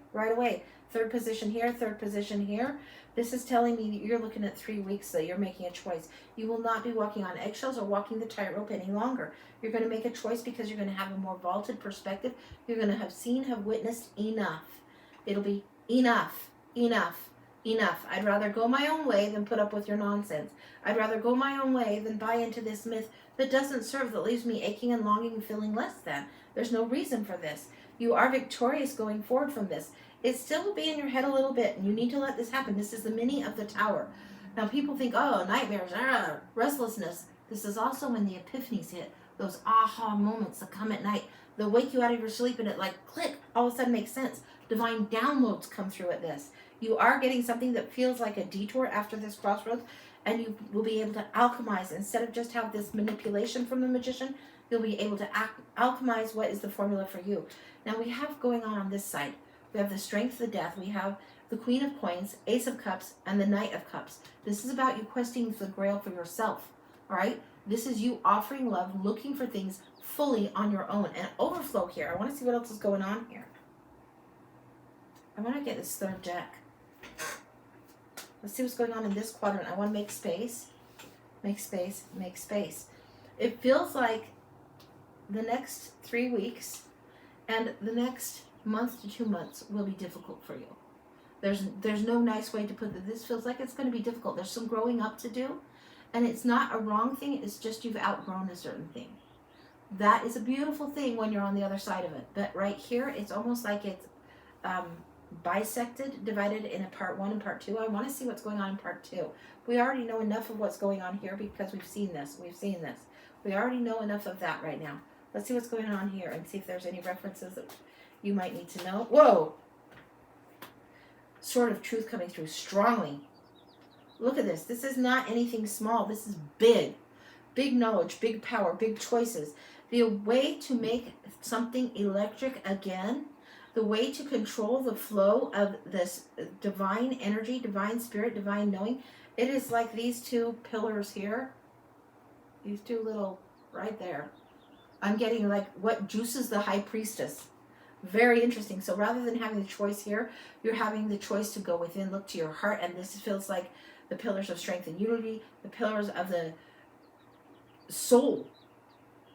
Third position here, third position here. This is telling me that you're looking at 3 weeks that you're making a choice. You will not be walking on eggshells or walking the tightrope any longer. You're going to make a choice because you're going to have a more vaulted perspective. You're going to have seen, have witnessed enough. It'll be enough. I'd rather go my own way than put up with your nonsense. I'd rather go my own way than buy into this myth that doesn't serve, that leaves me aching and longing and feeling less than. There's no reason for this. You are victorious going forward from this. It still will be in your head a little bit, and you need to let this happen. This is the mini of the Tower. Now people think, oh, nightmares, restlessness. This is also when the epiphanies hit, those aha moments that come at night. They'll wake you out of your sleep and it like click, all of a sudden makes sense. Divine downloads come through at this. You are getting something that feels like a detour after this crossroads, and you will be able to alchemize. Instead of just have this manipulation from the magician, you'll be able to alchemize what is the formula for you. Now we have going on this side. We have the Strength, the Death. We have the Queen of Coins, Ace of Cups, and the Knight of Cups. This is about you questing the Grail for yourself, all right? This is you offering love, looking for things fully on your own. And overflow here. I want to see what else is going on here. I want to get this third deck. Let's see what's going on in this quadrant. I want to make space. Make space. Make space. It feels like the next 3 weeks and the next month to 2 months will be difficult for you. There's no nice way to put it. This feels like it's going to be difficult. There's some growing up to do, and it's not a wrong thing. It's just you've outgrown a certain thing. That is a beautiful thing when you're on the other side of it. But right here, it's almost like it's bisected, divided in a part 1 and part 2. I want to see what's going on in part 2. We already know enough of what's going on here because we've seen this. We already know enough of that right now. Let's see what's going on here and see if there's any references that you might need to know. Whoa! Sword of Truth coming through strongly. Look at this. This is not anything small. This is big. Big knowledge, big power, big choices. The way to make something electric again, the way to control the flow of this divine energy, divine spirit, divine knowing, it is like these two pillars here. These two little, right there. I'm getting like what juices the high priestess. Very interesting. So rather than having the choice here, you're having the choice to go within, look to your heart, and this feels like the pillars of strength and unity, the pillars of the soul.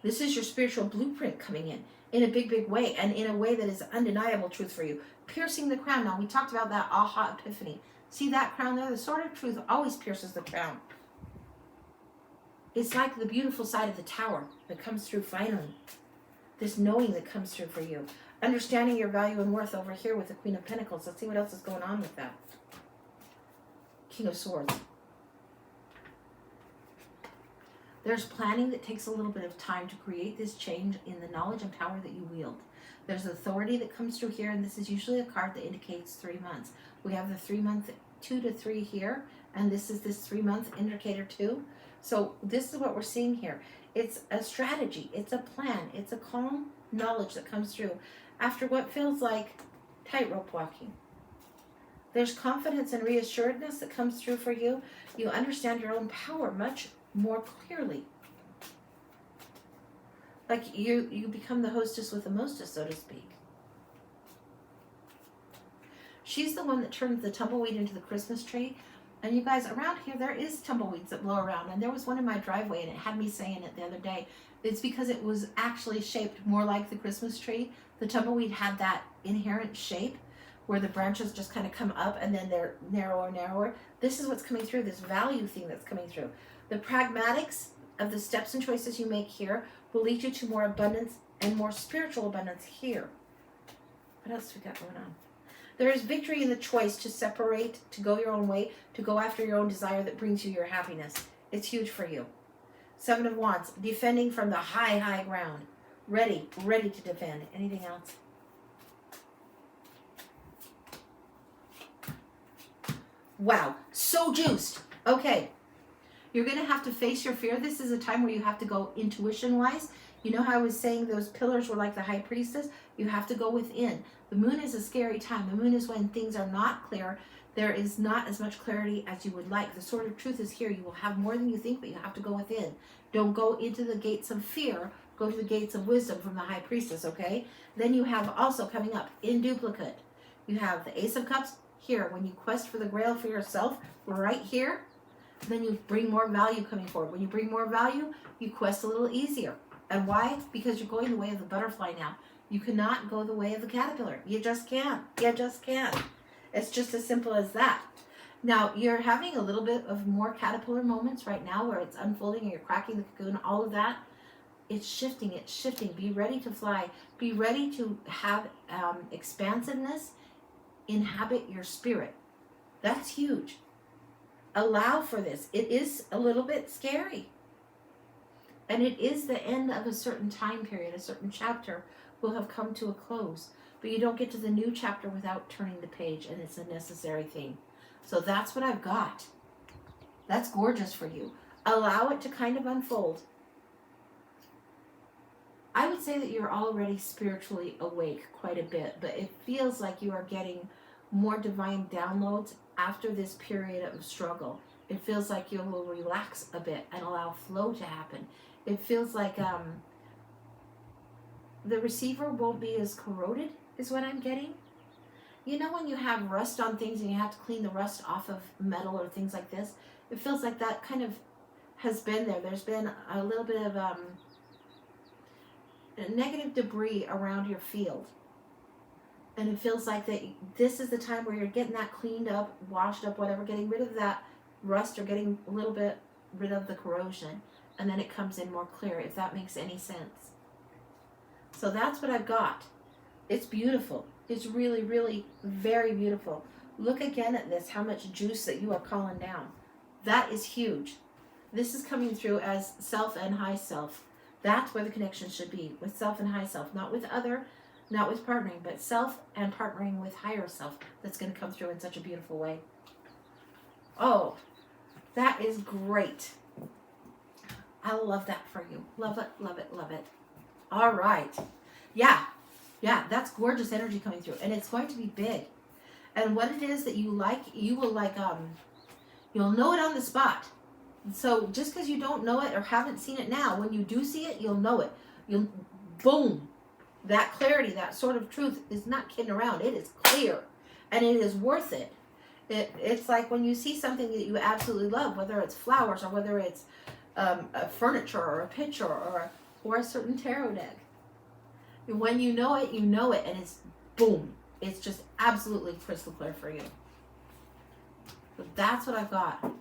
This is your spiritual blueprint coming in a big, big way, and in a way that is undeniable truth for you. Piercing the crown. Now, we talked about that aha epiphany. See that crown there? The sword of truth always pierces the crown. It's like the beautiful side of the tower that comes through finally. This knowing that comes through for you. Understanding your value and worth over here with the Queen of Pentacles. Let's see what else is going on with that. King of Swords. There's planning that takes a little bit of time to create this change in the knowledge and power that you wield. There's authority that comes through here, and this is usually a card that indicates 3 months. We have the 3 month, 2 to 3 here, and this is this 3 month indicator too. So this is what we're seeing here. It's a strategy, it's a plan, it's a calm knowledge that comes through after what feels like tightrope walking. There's confidence and reassuredness that comes through for you. You understand your own power much more clearly. Like you become the hostess with the mostess, so to speak. She's the one that turns the tumbleweed into the Christmas tree. And you guys, around here, there is tumbleweeds that blow around. And there was one in my driveway, and it had me saying it the other day. It's because it was actually shaped more like the Christmas tree. The tumbleweed had that inherent shape where the branches just kind of come up and then they're narrower. This is what's coming through, this value thing that's coming through. The pragmatics of the steps and choices you make here will lead you to more abundance and more spiritual abundance here. What else we got going on? There is victory in the choice to separate, to go your own way, to go after your own desire that brings you your happiness. It's huge for you. 7 of Wands, defending from the high, high ground. Ready to defend. Anything else? Wow, so juiced. Okay. You're going to have to face your fear. This is a time where you have to go intuition-wise. You know how I was saying those pillars were like the high priestess? You have to go within. The moon is a scary time. The moon is when things are not clear. There is not as much clarity as you would like. The sword of truth is here. You will have more than you think, but you have to go within. Don't go into the gates of fear. Go to the gates of wisdom from the high priestess, okay? Then you have also coming up in duplicate. You have the Ace of Cups here. When you quest for the grail for yourself, right here, then you bring more value coming forward. When you bring more value, you quest a little easier. And why? Because you're going the way of the butterfly now. You cannot go the way of the caterpillar. You just can't. You just can't. It's just as simple as that. Now, you're having a little bit of more caterpillar moments right now where it's unfolding and you're cracking the cocoon, all of that. It's shifting, it's shifting. Be ready to fly. Be ready to have expansiveness inhabit your spirit. That's huge. Allow for this. It is a little bit scary. And it is the end of a certain time period. A certain chapter will have come to a close. But you don't get to the new chapter without turning the page, and it's a necessary thing. So that's what I've got. That's gorgeous for you. Allow it to kind of unfold. I would say that you're already spiritually awake quite a bit, but it feels like you are getting more divine downloads after this period of struggle. It feels like you will relax a bit and allow flow to happen. It feels like the receiver won't be as corroded, is what I'm getting. You know when you have rust on things and you have to clean the rust off of metal or things like this? It feels like that kind of has been there. There's been a little bit of negative debris around your field. And it feels like that this is the time where you're getting that cleaned up, washed up, whatever, getting rid of that rust or getting a little bit rid of the corrosion. And then it comes in more clear, if that makes any sense. So that's what I've got. It's beautiful. It's really, really very beautiful. Look again at this, how much juice that you are calling down. That is huge. This is coming through as self and high self. That's where the connection should be, with self and high self, not with other, not with partnering, but self and partnering with higher self. That's going to come through in such a beautiful way. Oh, that is great. I love that for you. Love it, love it, love it. All right. Yeah, that's gorgeous energy coming through. And it's going to be big. And what it is that you like, you will like, you'll know it on the spot. So just because you don't know it or haven't seen it now, when you do see it, you'll know it. You'll, boom, that clarity, that sort of truth is not kidding around. It is clear and it is worth it. It's like when you see something that you absolutely love, whether it's flowers or whether it's a furniture or a picture or a certain tarot deck. When you know it, and it's boom. It's just absolutely crystal clear for you. So that's what I've got.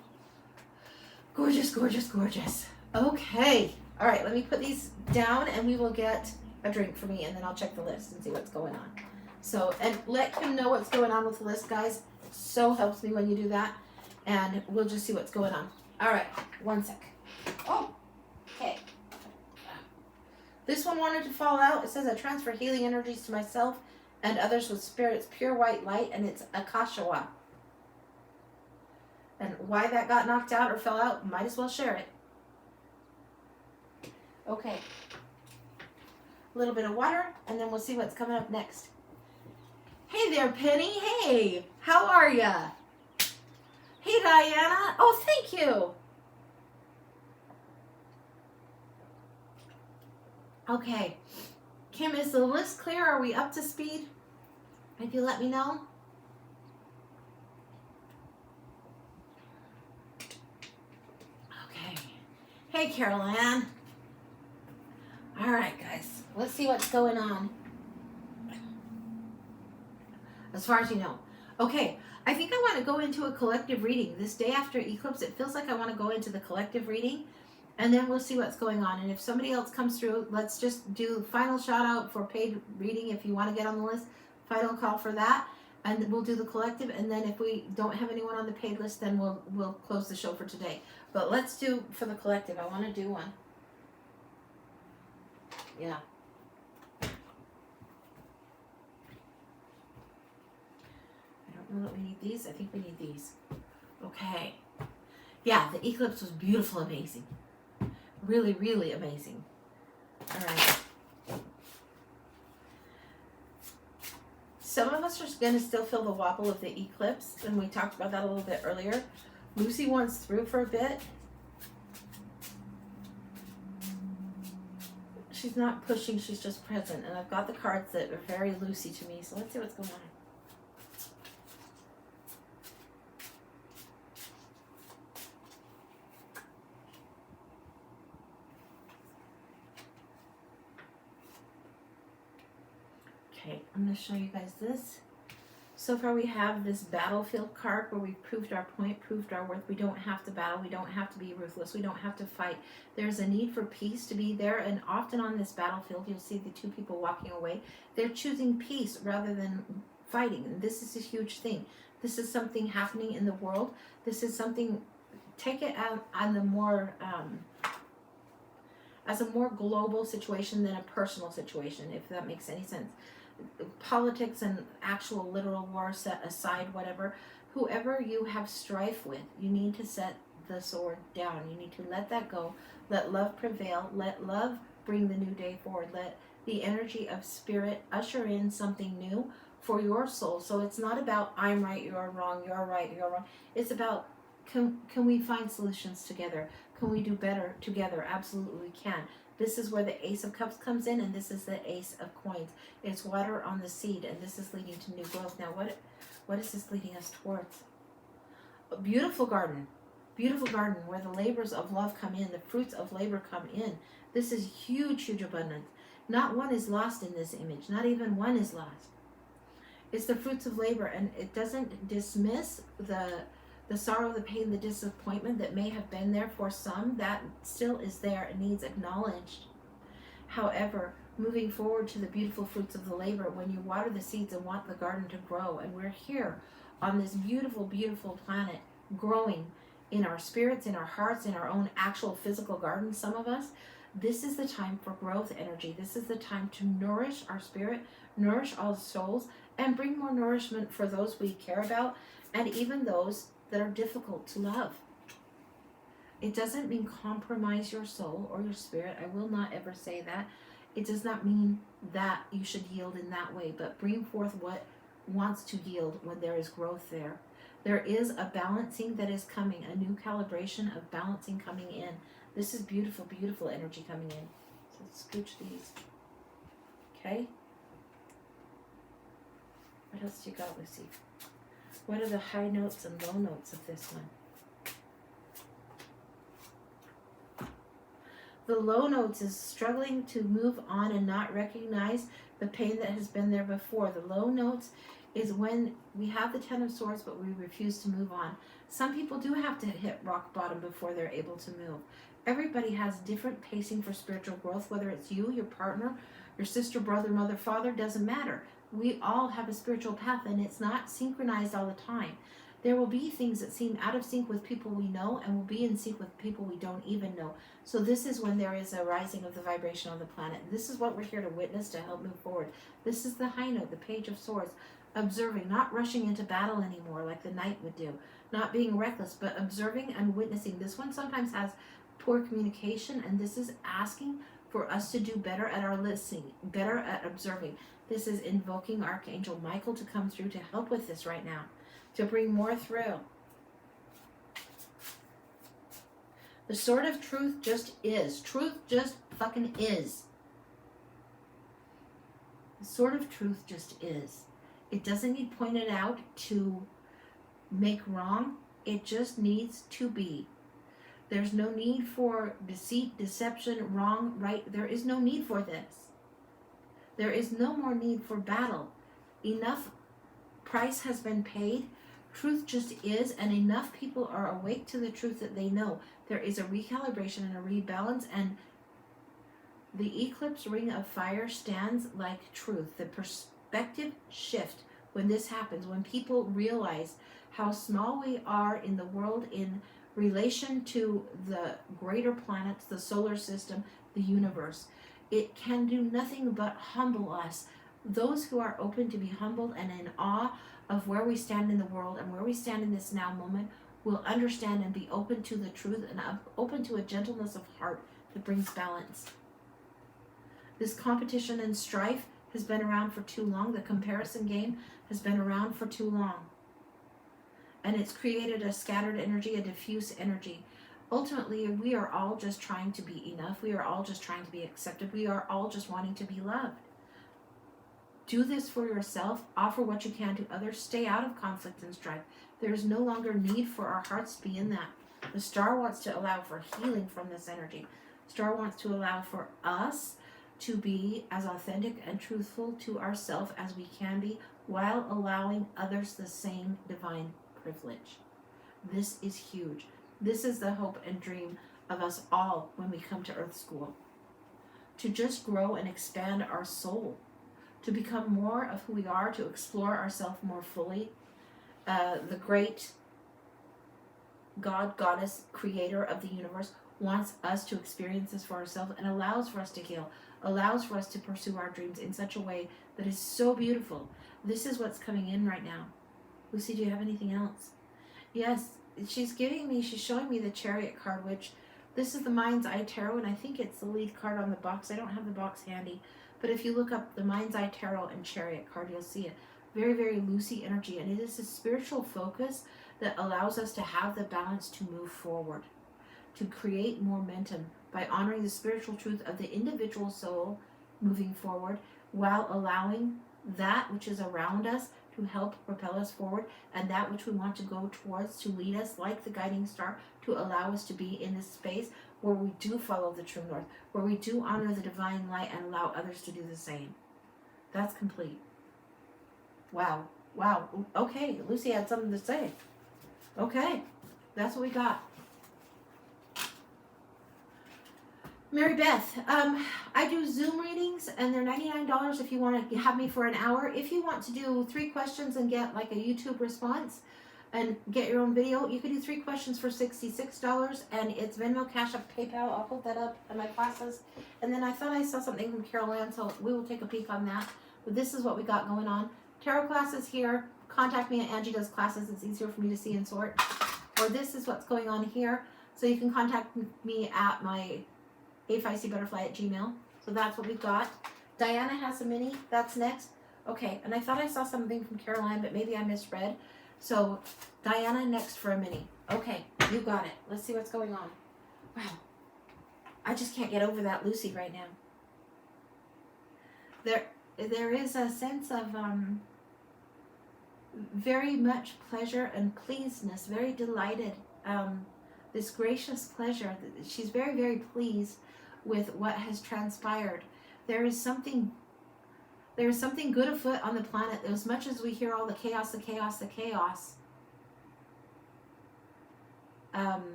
Gorgeous, gorgeous, gorgeous. Okay. All right, let me put these down and we will get a drink for me and then I'll check the list and see what's going on. So, and let Kim know what's going on with the list, guys. So helps me when you do that. And we'll just see what's going on. All right, one sec. Oh, okay. This one wanted to fall out. It says I transfer healing energies to myself and others with spirit's pure white light, and it's Akashawa. And why that got knocked out or fell out, might as well share it. Okay. A little bit of water, and then we'll see what's coming up next. Hey there, Penny. Hey, how are ya? Hey, Diana. Oh, thank you. Okay. Kim, is the list clear? Are we up to speed? If you let me know. Okay. Hey, Carol Ann. All right, guys. Let's see what's going on. As far as you know. Okay. I think I want to go into a collective reading. This day after eclipse, it feels like I want to go into the collective reading. And then we'll see what's going on. And if somebody else comes through, let's just do final shout out for paid reading if you want to get on the list. Final call for that. And we'll do the collective. And then if we don't have anyone on the paid list, then we'll close the show for today. But let's do for the collective. I want to do one. Yeah. I don't know that we need these. I think we need these. Okay. Yeah, the eclipse was beautiful, amazing. Really, really amazing. All right. Some of us are going to still feel the wobble of the eclipse, and we talked about that a little bit earlier. Lucy wants through for a bit. She's not pushing, she's just present. And I've got the cards that are very Lucy to me, so let's see what's going on. Okay, I'm going to show you guys this. So far we have this battlefield card where we've proved our point, proved our worth. We don't have to battle. We don't have to be ruthless. We don't have to fight. There's a need for peace to be there. And often on this battlefield, you'll see the two people walking away. They're choosing peace rather than fighting. And this is a huge thing. This is something happening in the world. This is something, take it out on the more, as a more global situation than a personal situation, if that makes any sense. Politics and actual literal war set aside, whatever, whoever you have strife with, you need to set the sword down. You need to let that go. Let love prevail. Let love bring the new day forward. Let the energy of spirit usher in something new for your soul. So it's not about I'm right, you're wrong, you're right, you're wrong. It's about can we find solutions together? Can we do better together? Absolutely we can. This is where the Ace of Cups comes in, and this is the Ace of Coins. It's water on the seed, and this is leading to new growth. Now, what is this leading us towards? A beautiful garden where the labors of love come in, the fruits of labor come in. This is huge, huge abundance. Not one is lost in this image. Not even one is lost. It's the fruits of labor, and it doesn't dismiss the sorrow, the pain, the disappointment that may have been there for some. That still is there and needs acknowledged. However, moving forward to the beautiful fruits of the labor, when you water the seeds and want the garden to grow, and we're here on this beautiful, beautiful planet, growing in our spirits, in our hearts, in our own actual physical garden, some of us, this is the time for growth energy. This is the time to nourish our spirit, nourish all souls, and bring more nourishment for those we care about, and even those that are difficult to love. It doesn't mean compromise your soul or your spirit. I will not ever say that. It does not mean that you should yield in that way, but bring forth what wants to yield when there is growth there. There is a balancing that is coming, a new calibration of balancing coming in. This is beautiful, beautiful energy coming in. So let's scooch these. Okay? What else do you got, Lucy? What are the high notes and low notes of this one? The low notes is struggling to move on and not recognize the pain that has been there before. The low notes is when we have the Ten of Swords, but we refuse to move on. Some people do have to hit rock bottom before they're able to move. Everybody has different pacing for spiritual growth, whether it's you, your partner, your sister, brother, mother, father, doesn't matter. We all have a spiritual path, and it's not synchronized all the time. There will be things that seem out of sync with people we know, and will be in sync with people we don't even know. So this is when there is a rising of the vibration on the planet. This is what we're here to witness to help move forward. This is the high note, the Page of Swords. Observing, not rushing into battle anymore like the Knight would do. Not being reckless, but observing and witnessing. This one sometimes has poor communication, and this is asking for us to do better at our listening, better at observing. This is invoking Archangel Michael to come through to help with this right now, to bring more through. The Sword of Truth just is. Truth just fucking is. The Sword of Truth just is. It doesn't need pointed out to make wrong. It just needs to be. There's no need for deceit, deception, wrong, right. There is no need for this. There is no more need for battle. Enough price has been paid. Truth just is, and enough people are awake to the truth that they know. There is a recalibration and a rebalance, and the eclipse ring of fire stands like truth. The perspective shift when this happens, when people realize how small we are in the world in relation to the greater planets, the solar system, the universe. It can do nothing but humble us. Those who are open to be humbled and in awe of where we stand in the world and where we stand in this now moment will understand and be open to the truth and open to a gentleness of heart that brings balance. This competition and strife has been around for too long. The comparison game has been around for too long. And it's created a scattered energy, a diffuse energy. Ultimately, we are all just trying to be enough. We are all just trying to be accepted. We are all just wanting to be loved. Do this for yourself. Offer what you can to others. Stay out of conflict and strife. There is no longer need for our hearts to be in that. The star wants to allow for healing from this energy. Star wants to allow for us to be as authentic and truthful to ourselves as we can be, while allowing others the same divine privilege. This is huge. This is the hope and dream of us all when we come to Earth School. To just grow and expand our soul, to become more of who we are, to explore ourselves more fully. The great God, Goddess, Creator of the universe wants us to experience this for ourselves and allows for us to heal, allows for us to pursue our dreams in such a way that is so beautiful. This is what's coming in right now. Lucy, do you have anything else? Yes, she's showing me the Chariot card, which this is the Mind's Eye Tarot, and I think it's the lead card on the box. I don't have the box handy, but if you look up the Mind's Eye Tarot and Chariot card, you'll see it. Very, very Lucy energy, and it is a spiritual focus that allows us to have the balance to move forward, to create momentum by honoring the spiritual truth of the individual soul moving forward, while allowing that which is around us to help propel us forward, and that which we want to go towards to lead us like the guiding star, to allow us to be in this space where we do follow the true north, where we do honor the divine light and allow others to do the same. That's complete. Wow. Wow. Okay, Lucy had something to say. Okay, that's what we got. Mary Beth, I do Zoom readings, and they're $99 if you want to have me for an hour. If you want to do 3 questions and get like a YouTube response and get your own video, you can do 3 questions for $66, and it's Venmo, Cash App, PayPal. I'll put that up in my classes. And then I thought I saw something from Carol Ann, so we will take a peek on that. But this is what we got going on. Tarot classes here. Contact me at Angie Does Classes. It's easier for me to see and sort. Or this is what's going on here. So you can contact me at my afeistybutterfly@gmail. So that's what we've got. Diana has a mini. That's next. Okay, and I thought I saw something from Caroline, but maybe I misread. So Diana next for a mini. Okay, you got it. Let's see what's going on. Wow. I just can't get over that Lucy right now. There is a sense of very much pleasure and pleasedness, very delighted, this gracious pleasure. She's very, very pleased with what has transpired. There is something good afoot on the planet. As much as we hear all the chaos,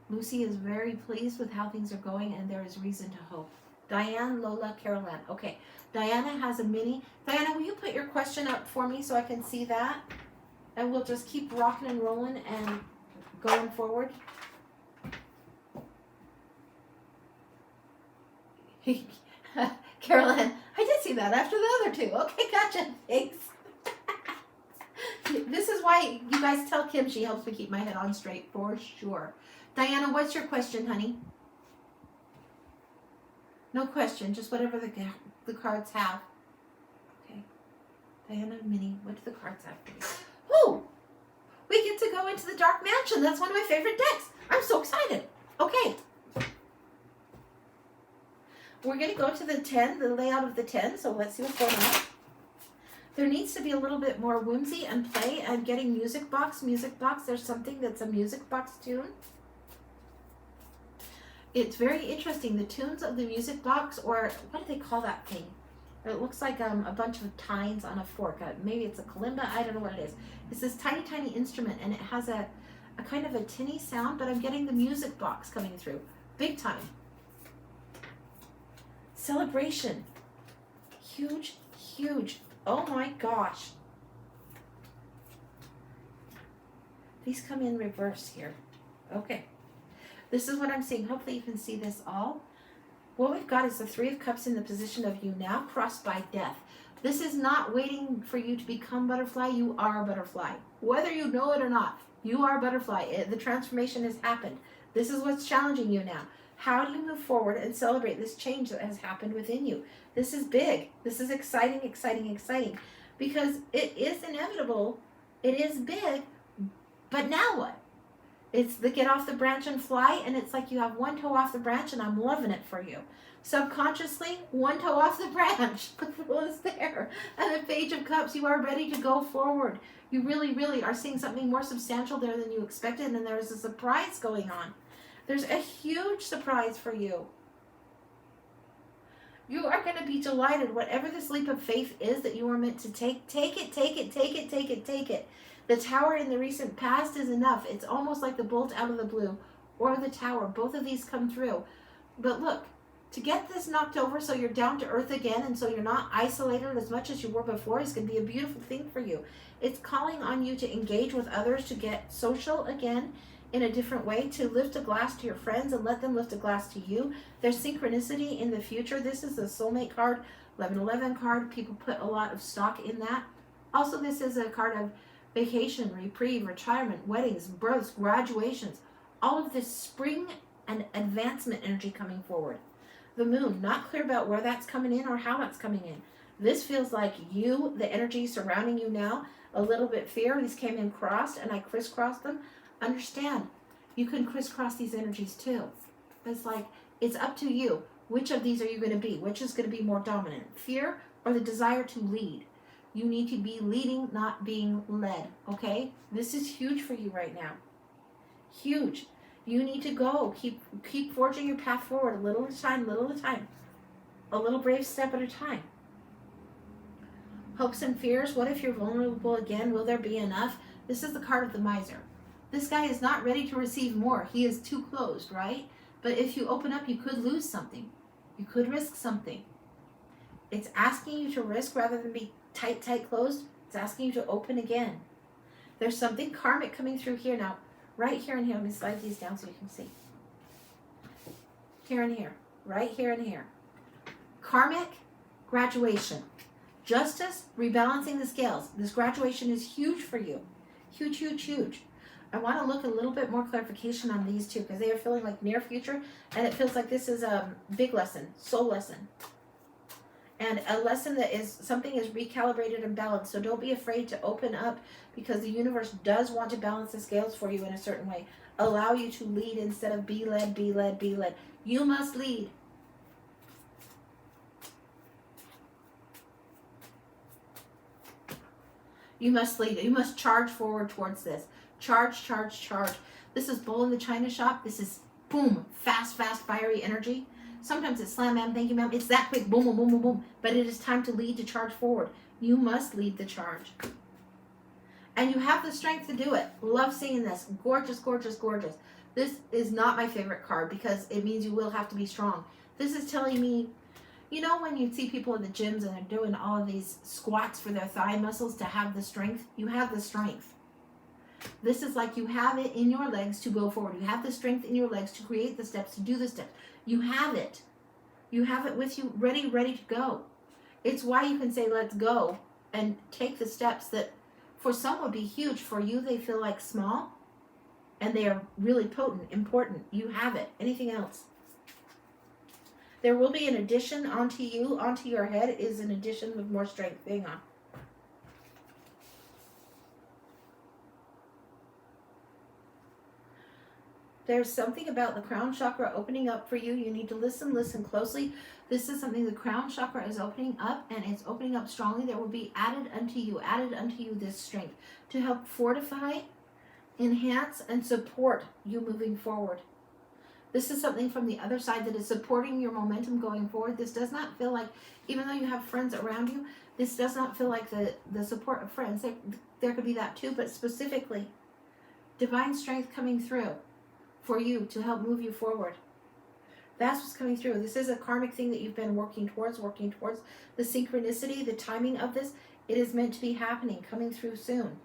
Lucy is very pleased with how things are going, and there is reason to hope. Diane, Lola, Caroline. Okay, Diana has a mini. Diana, will you put your question up for me so I can see that? And we'll just keep rocking and rolling and going forward. Caroline, I did see that after the other 2. Okay, gotcha. Thanks. This is why you guys tell Kim she helps me keep my head on straight, for sure. Diana, what's your question, honey? No question, just whatever the cards have. Okay. Diana, Minnie, what do the cards have for me? Woo! We get to go into the Dark Mansion. That's one of my favorite decks. I'm so excited. Okay. We're going to go to the 10, the layout of the 10, so let's see what's going on. There needs to be a little bit more whimsy and play and getting music box. There's something that's a music box tune. It's very interesting. The tunes of the music box, or what do they call that thing? It looks like a bunch of tines on a fork. Maybe it's a kalimba. I don't know what it is. It's this tiny, tiny instrument, and it has a kind of a tinny sound, but I'm getting the music box coming through. Big time. Celebration. Huge, huge. Oh my gosh. These come in reverse here. Okay. This is what I'm seeing. Hopefully you can see this all. What we've got is the 3 of Cups in the position of you now, crossed by death. This is not waiting for you to become butterfly. You are a butterfly. Whether you know it or not, You are a butterfly. The transformation has happened. This is what's challenging you now. How do you move forward and celebrate this change that has happened within you? This is big. This is exciting, exciting, exciting. Because it is inevitable. It is big. But now what? It's the get off the branch and fly, and it's like you have one toe off the branch, and I'm loving it for you. Subconsciously, one toe off the branch. The Fool is there. And the Page of Cups, you are ready to go forward. You really, really are seeing something more substantial there than you expected, and there's a surprise going on. There's a huge surprise for you. You are going to be delighted. Whatever this leap of faith is that you are meant to take, take it, take it, take it, take it, take it. The Tower in the recent past is enough. It's almost like the bolt out of the blue or the Tower. Both of these come through. But look, to get this knocked over so you're down to earth again and so you're not isolated as much as you were before is going to be a beautiful thing for you. It's calling on you to engage with others, to get social again in a different way, to lift a glass to your friends and let them lift a glass to you. There's synchronicity in the future. This is a soulmate card, 1111 card. People put a lot of stock in that. Also, this is a card of vacation, reprieve, retirement, weddings, births, graduations. All of this spring and advancement energy coming forward. The Moon, not clear about where that's coming in or how that's coming in. This feels like you, the energy surrounding you now, a little bit fear. These came in crossed and I crisscrossed them. Understand, you can crisscross these energies too. It's like, it's up to you. Which of these are you going to be? Which is going to be more dominant? Fear or the desire to lead? You need to be leading, not being led, okay? This is huge for you right now. Huge. You need to go. Keep forging your path forward, a little at a time, little at a time. A little brave step at a time. Hopes and fears. What if you're vulnerable again? Will there be enough? This is the card of the Miser. This guy is not ready to receive more. He is too closed, right? But if you open up, you could lose something. You could risk something. It's asking you to risk rather than be tight closed. It's asking you to open again. There's something karmic coming through here now. Right here and here. Let me slide these down so you can see. Here and here. Right here and here. Karmic graduation. Justice, rebalancing the scales. This graduation is huge for you. Huge, huge, huge. I want to look a little bit more clarification on these two because they are feeling like near future, and it feels like this is a big lesson, soul lesson. And a lesson that is, something is recalibrated and balanced. So don't be afraid to open up because the universe does want to balance the scales for you in a certain way. Allow you to lead instead of be led, be led, be led. You must lead. You must lead. You must charge forward towards this. Charge, charge, charge. This is Bull in the China Shop. This is boom, fast, fiery energy. Sometimes it's slam, ma'am, thank you, ma'am. It's that quick, boom, boom, boom, boom, boom. But it is time to lead, to charge forward. You must lead the charge. And you have the strength to do it. Love seeing this. Gorgeous, gorgeous, gorgeous. This is not my favorite card because it means you will have to be strong. This is telling me, you know when you see people in the gyms and they're doing all of these squats for their thigh muscles to have the strength? You have the strength. This is like you have it in your legs to go forward. You have the strength in your legs to create the steps, to do the steps. You have it. You have it with you, ready to go. It's why you can say, let's go, and take the steps that for some would be huge. For you, they feel like small, and they are really potent, important. You have it. Anything else? There will be an addition onto you, onto your head is an addition with more strength. Hang on. There's something about the crown chakra opening up for you. You need to listen closely. This is something the crown chakra is opening up, and it's opening up strongly. There will be added unto you this strength to help fortify, enhance, and support you moving forward. This is something from the other side that is supporting your momentum going forward. This does not feel like, even though you have friends around you, this does not feel like the support of friends. There could be that too, but specifically, divine strength coming through for you to help move you forward. That's what's coming through. This is a karmic thing that you've been working towards. The synchronicity, the timing of this, it is meant to be happening, coming through soon.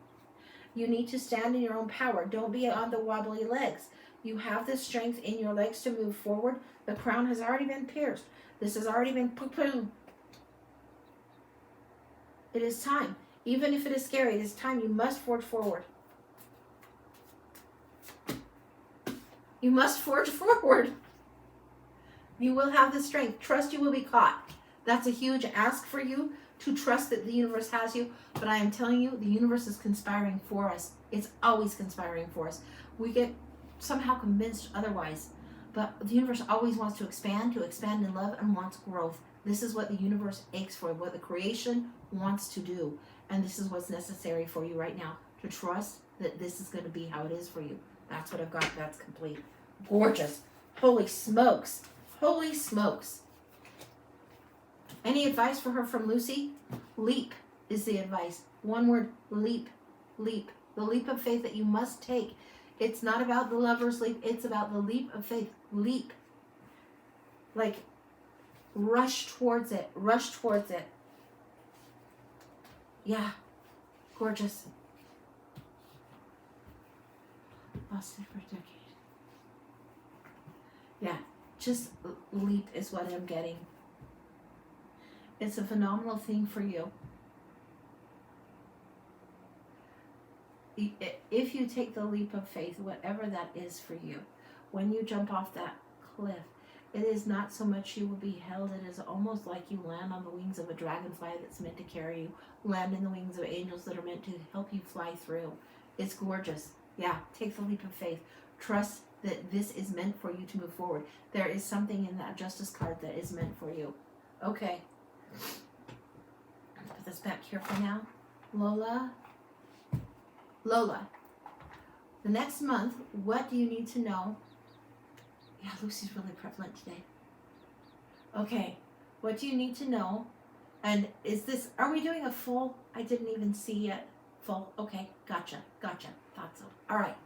You need to stand in your own power. Don't be on the wobbly legs. You have the strength in your legs to move forward. The crown has already been pierced. This has already been poo-poo. It is time. Even if it is scary, it is time. You must forge forward. You must forge forward. You will have the strength. Trust you will be caught. That's a huge ask for you, to trust that the universe has you. But I am telling you, the universe is conspiring for us. It's always conspiring for us. We get somehow convinced otherwise. But the universe always wants to expand in love, and wants growth. This is what the universe aches for, what the creation wants to do. And this is what's necessary for you right now, to trust that this is going to be how it is for you. That's what I've got. That's complete. Gorgeous. Holy smokes. Holy smokes. Any advice for her from Lucy? Leap is the advice. One word, leap. Leap. The leap of faith that you must take. It's not about the lover's leap. It's about the leap of faith. Leap. Like, rush towards it. Rush towards it. Yeah. Gorgeous. Lost it for a decade. Yeah. Just leap is what I'm getting. It's a phenomenal thing for you. If you take the leap of faith, whatever that is for you, when you jump off that cliff, it is not so much you will be held. It is almost like you land on the wings of a dragonfly that's meant to carry you, land in the wings of angels that are meant to help you fly through. It's gorgeous. Yeah, take the leap of faith. Trust that this is meant for you to move forward. There is something in that justice card that is meant for you. Okay. Put this back here for now. Lola, the next month, what do you need to know? Yeah, Lucy's really prevalent today. Okay, what do you need to know? And is this, are we doing a full? I didn't even see yet. Full. Okay, gotcha. Thought so. All right.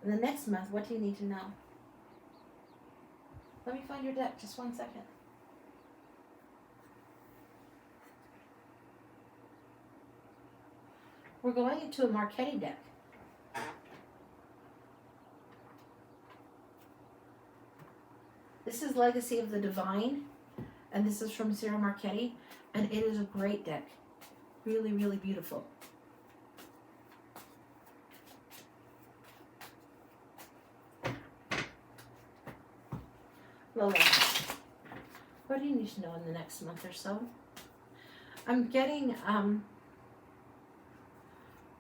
In the next month, what do you need to know? Let me find your deck. Just 1 second. We're going into a Marchetti deck. This is Legacy of the Divine, and this is from Sarah Marchetti, and it is a great deck. Really, really beautiful. Lola, what do you need to know in the next month or so? I'm getting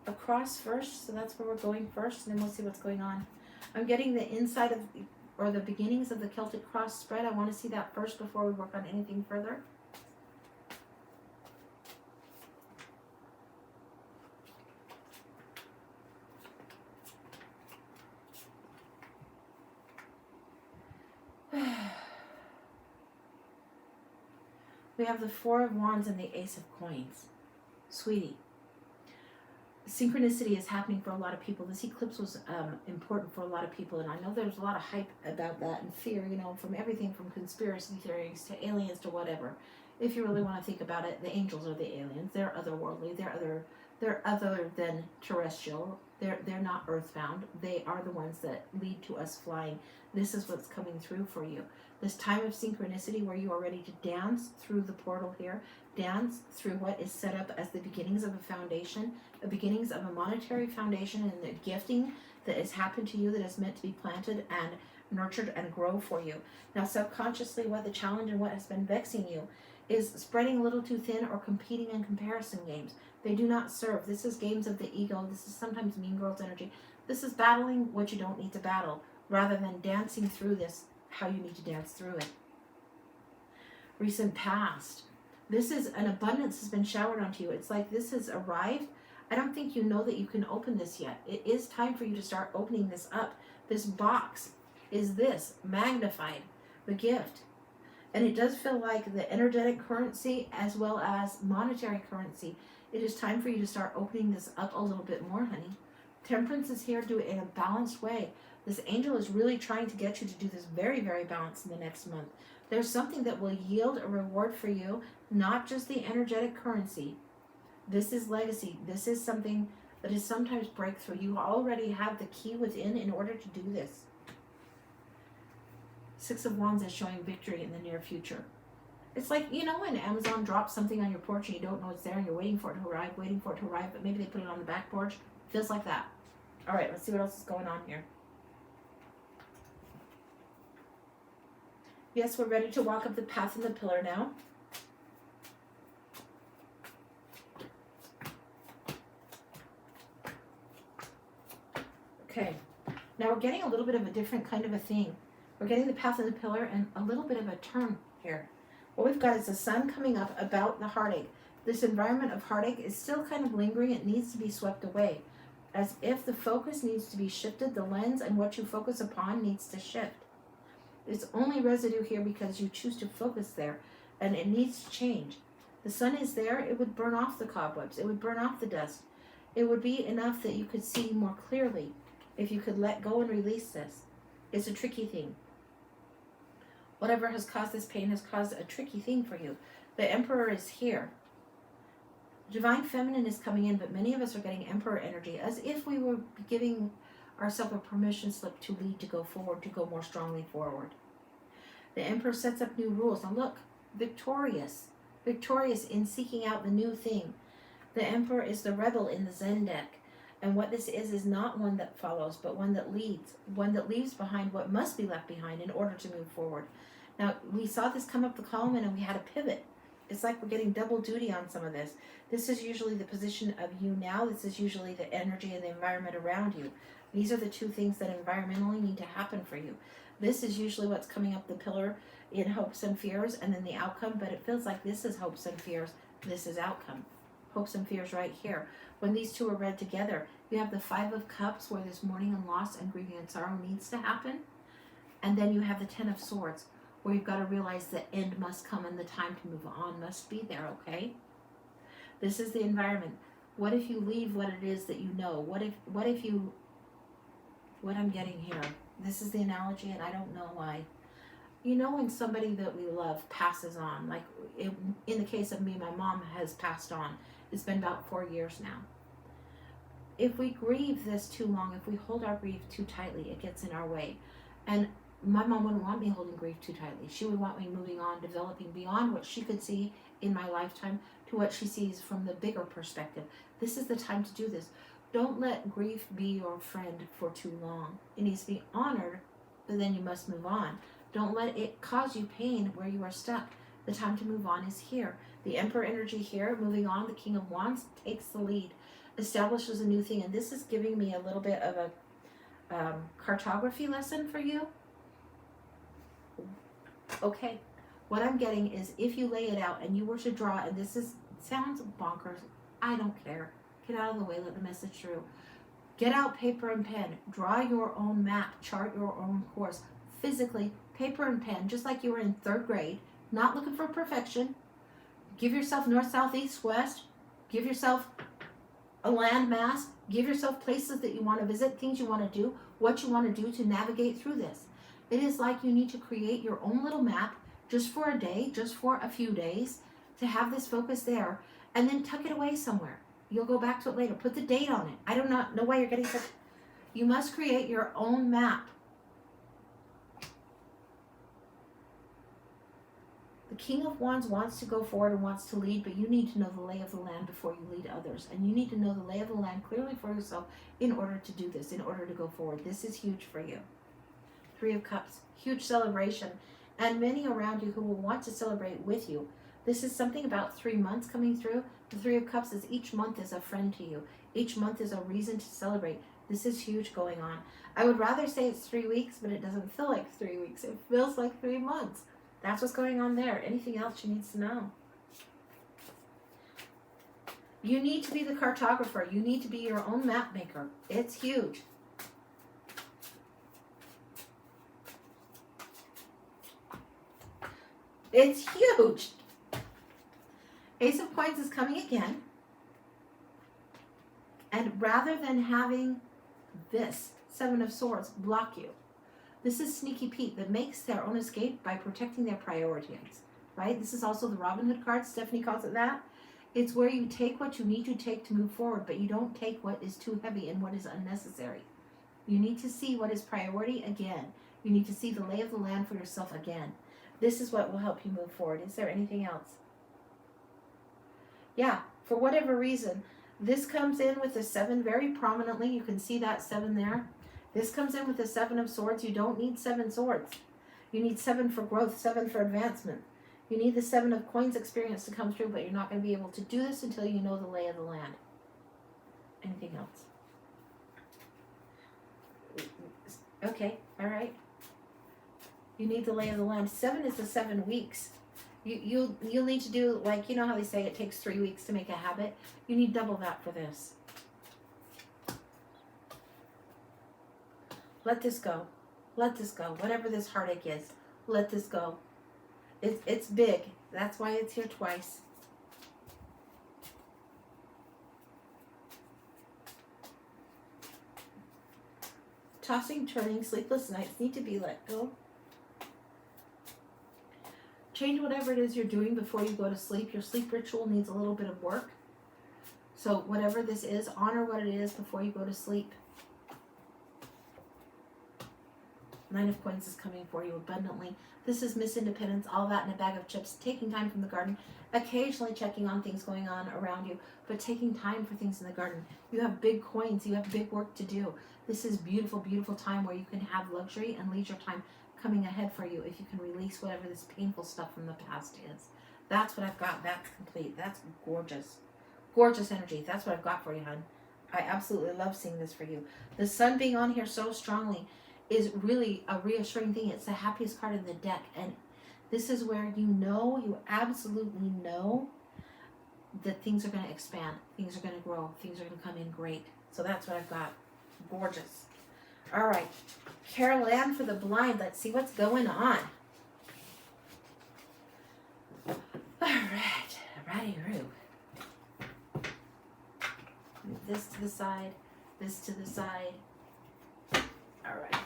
a cross first, so that's where we're going first, and then we'll see what's going on. I'm getting the inside of, or the beginnings of the Celtic cross spread. I want to see that first before we work on anything further. We have the Four of Wands and the Ace of Coins. Sweetie, synchronicity is happening for a lot of people. This eclipse was important for a lot of people, and I know there's a lot of hype about that and fear, you know, from everything from conspiracy theories to aliens to whatever. If you really want to think about it, the angels are the aliens. They're otherworldly. They're other than terrestrial. They're not earthbound. They are the ones that lead to us flying. This is what's coming through for you. This time of synchronicity where you are ready to dance through the portal here, dance through what is set up as the beginnings of a foundation, the beginnings of a monetary foundation, and the gifting that has happened to you that is meant to be planted and nurtured and grow for you. Now, subconsciously, what the challenge and what has been vexing you is spreading a little too thin or competing in comparison games. They do not serve. This is games of the ego. This is sometimes mean girls energy. This is battling what you don't need to battle, rather than dancing through this how you need to dance through it. Recent past. This is an abundance has been showered onto you. It's like this has arrived. I don't think you know that you can open this yet. It is time for you to start opening this up. This box is this magnified, the gift. And it does feel like the energetic currency as well as monetary currency. It is time for you to start opening this up a little bit more, honey. Temperance is here. Do it in a balanced way. This angel is really trying to get you to do this very, very balanced in the next month. There's something that will yield a reward for you, not just the energetic currency. This is legacy. This is something that is sometimes breakthrough. You already have the key within in order to do this. Six of Wands is showing victory in the near future. It's like, you know, when Amazon drops something on your porch and you don't know it's there and you're waiting for it to arrive, but maybe they put it on the back porch. Feels like that. All right, let's see what else is going on here. Yes, we're ready to walk up the path and the pillar now. Okay, now we're getting a little bit of a different kind of a theme. We're getting the path and the pillar and a little bit of a turn here. What we've got is the sun coming up about the heartache. This environment of heartache is still kind of lingering. It needs to be swept away. As if the focus needs to be shifted, the lens and what you focus upon needs to shift. It's only residue here because you choose to focus there, and it needs to change. The sun is there, it would burn off the cobwebs, it would burn off the dust. It would be enough that you could see more clearly if you could let go and release this. It's a tricky thing. Whatever has caused this pain has caused a tricky thing for you. The Emperor is here. Divine Feminine is coming in, but many of us are getting Emperor energy as if we were giving ourselves a permission slip to lead, to go forward, to go more strongly forward. The Emperor sets up new rules. Now look, victorious in seeking out the new thing. The Emperor is the rebel in the Zen deck. And what this is not one that follows, but one that leads, one that leaves behind what must be left behind in order to move forward. Now, we saw this come up the column and we had a pivot. It's like we're getting double duty on some of this. This is usually the position of you now. This is usually the energy and the environment around you. These are the two things that environmentally need to happen for you. This is usually what's coming up the pillar in hopes and fears, and then the outcome, but it feels like this is hopes and fears, this is outcome. Hopes and fears right here. When these two are read together, you have the Five of Cups where this mourning and loss and grieving and sorrow needs to happen. And then you have the Ten of Swords where you've got to realize the end must come and the time to move on must be there, okay? This is the environment. What if you leave what it is that you know? What I'm getting here, this is the analogy and I don't know why. You know when somebody that we love passes on, like in the case of me, my mom has passed on. It's been about 4 years now. If we grieve this too long, if we hold our grief too tightly, it gets in our way. And my mom wouldn't want me holding grief too tightly. She would want me moving on, developing beyond what she could see in my lifetime to what she sees from the bigger perspective. This is the time to do this. Don't let grief be your friend for too long. It needs to be honored, but then you must move on. Don't let it cause you pain where you are stuck. The time to move on is here. The Emperor energy here, moving on, the King of Wands takes the lead, establishes a new thing, and this is giving me a little bit of a cartography lesson for you. Okay, what I'm getting is if you lay it out and you were to draw, and sounds bonkers, I don't care. Get out of the way, let the message through. Get out paper and pen, draw your own map, chart your own course, physically, paper and pen, just like you were in 3rd grade, not looking for perfection. Give yourself north, south, east, west. Give yourself a land mass. Give yourself places that you want to visit, things you want to do, what you want to do to navigate through this. It is like you need to create your own little map just for a day, just for a few days, to have this focus there, and then tuck it away somewhere. You'll go back to it later. Put the date on it. I do not know why you're getting such... You must create your own map. The King of Wands wants to go forward and wants to lead, but you need to know the lay of the land before you lead others. And you need to know the lay of the land clearly for yourself in order to do this, in order to go forward. This is huge for you. 3 of Cups, huge celebration. And many around you who will want to celebrate with you. This is something about 3 months coming through. The 3 of Cups is each month is a friend to you. Each month is a reason to celebrate. This is huge going on. I would rather say it's 3 weeks, but it doesn't feel like 3 weeks. It feels like 3 months. That's what's going on there. Anything else she needs to know? You need to be the cartographer. You need to be your own map maker. It's huge. It's huge. Ace of Coins is coming again. And rather than having this 7 of Swords block you, this is Sneaky Pete that makes their own escape by protecting their priorities, right? This is also the Robin Hood card. Stephanie calls it that. It's where you take what you need to take to move forward, but you don't take what is too heavy and what is unnecessary. You need to see what is priority again. You need to see the lay of the land for yourself again. This is what will help you move forward. Is there anything else? Yeah, for whatever reason, this comes in with the 7 very prominently. You can see that 7 there. This comes in with the 7 of Swords. You don't need 7 swords. You need 7 for growth, 7 for advancement. You need the 7 of coins experience to come through, but you're not going to be able to do this until you know the lay of the land. Anything else? Okay, all right. You need the lay of the land. 7 is the 7 weeks. You'll need to do, like, you know how they say it takes 3 weeks to make a habit? You need double that for this. Let this go. Let this go. Whatever this heartache is, let this go. It's big. That's why it's here twice. Tossing, turning, sleepless nights need to be let go. Change whatever it is you're doing before you go to sleep. Your sleep ritual needs a little bit of work. So whatever this is, honor what it is before you go to sleep. 9 of coins is coming for you abundantly. This is Miss Independence, all that in a bag of chips. Taking time from the garden, occasionally checking on things going on around you, but taking time for things in the garden. You have big coins. You have big work to do. This is beautiful, beautiful time where you can have luxury and leisure time coming ahead for you if you can release whatever this painful stuff from the past is. That's what I've got. That's complete. That's gorgeous. Gorgeous energy. That's what I've got for you, hon. I absolutely love seeing this for you. The sun being on here so strongly is really a reassuring thing. It's the happiest card in the deck. And this is where you absolutely know that things are going to expand. Things are going to grow. Things are going to come in great. So that's what I've got. Gorgeous. All right. Carol Ann for the blind. Let's see what's going on. All right. Righty-roo. This to the side. This to the side. All right.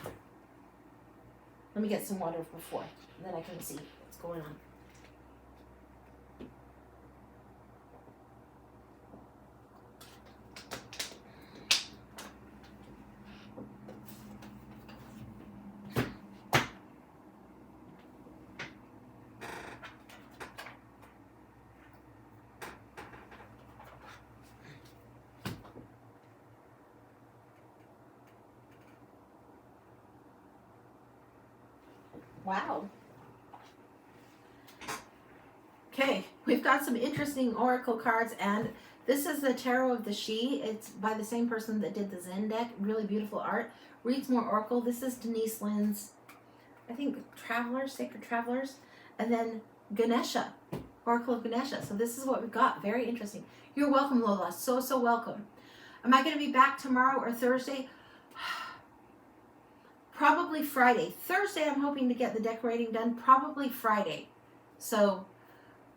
Let me get some water before, and then I can see what's going on. Wow. Okay, we've got some interesting oracle cards, and this is the Tarot of the She. It's by the same person that did the Zen deck. Really beautiful art. Reads More Oracle. This is Denise Lynn's, I think, Travelers, Sacred Travelers. And then Ganesha, Oracle of Ganesha. So this is what we've got. Very interesting. You're welcome, Lola. So, so welcome. Am I going to be back tomorrow or Thursday? Probably Friday. Thursday, I'm hoping to get the decorating done. Probably Friday. So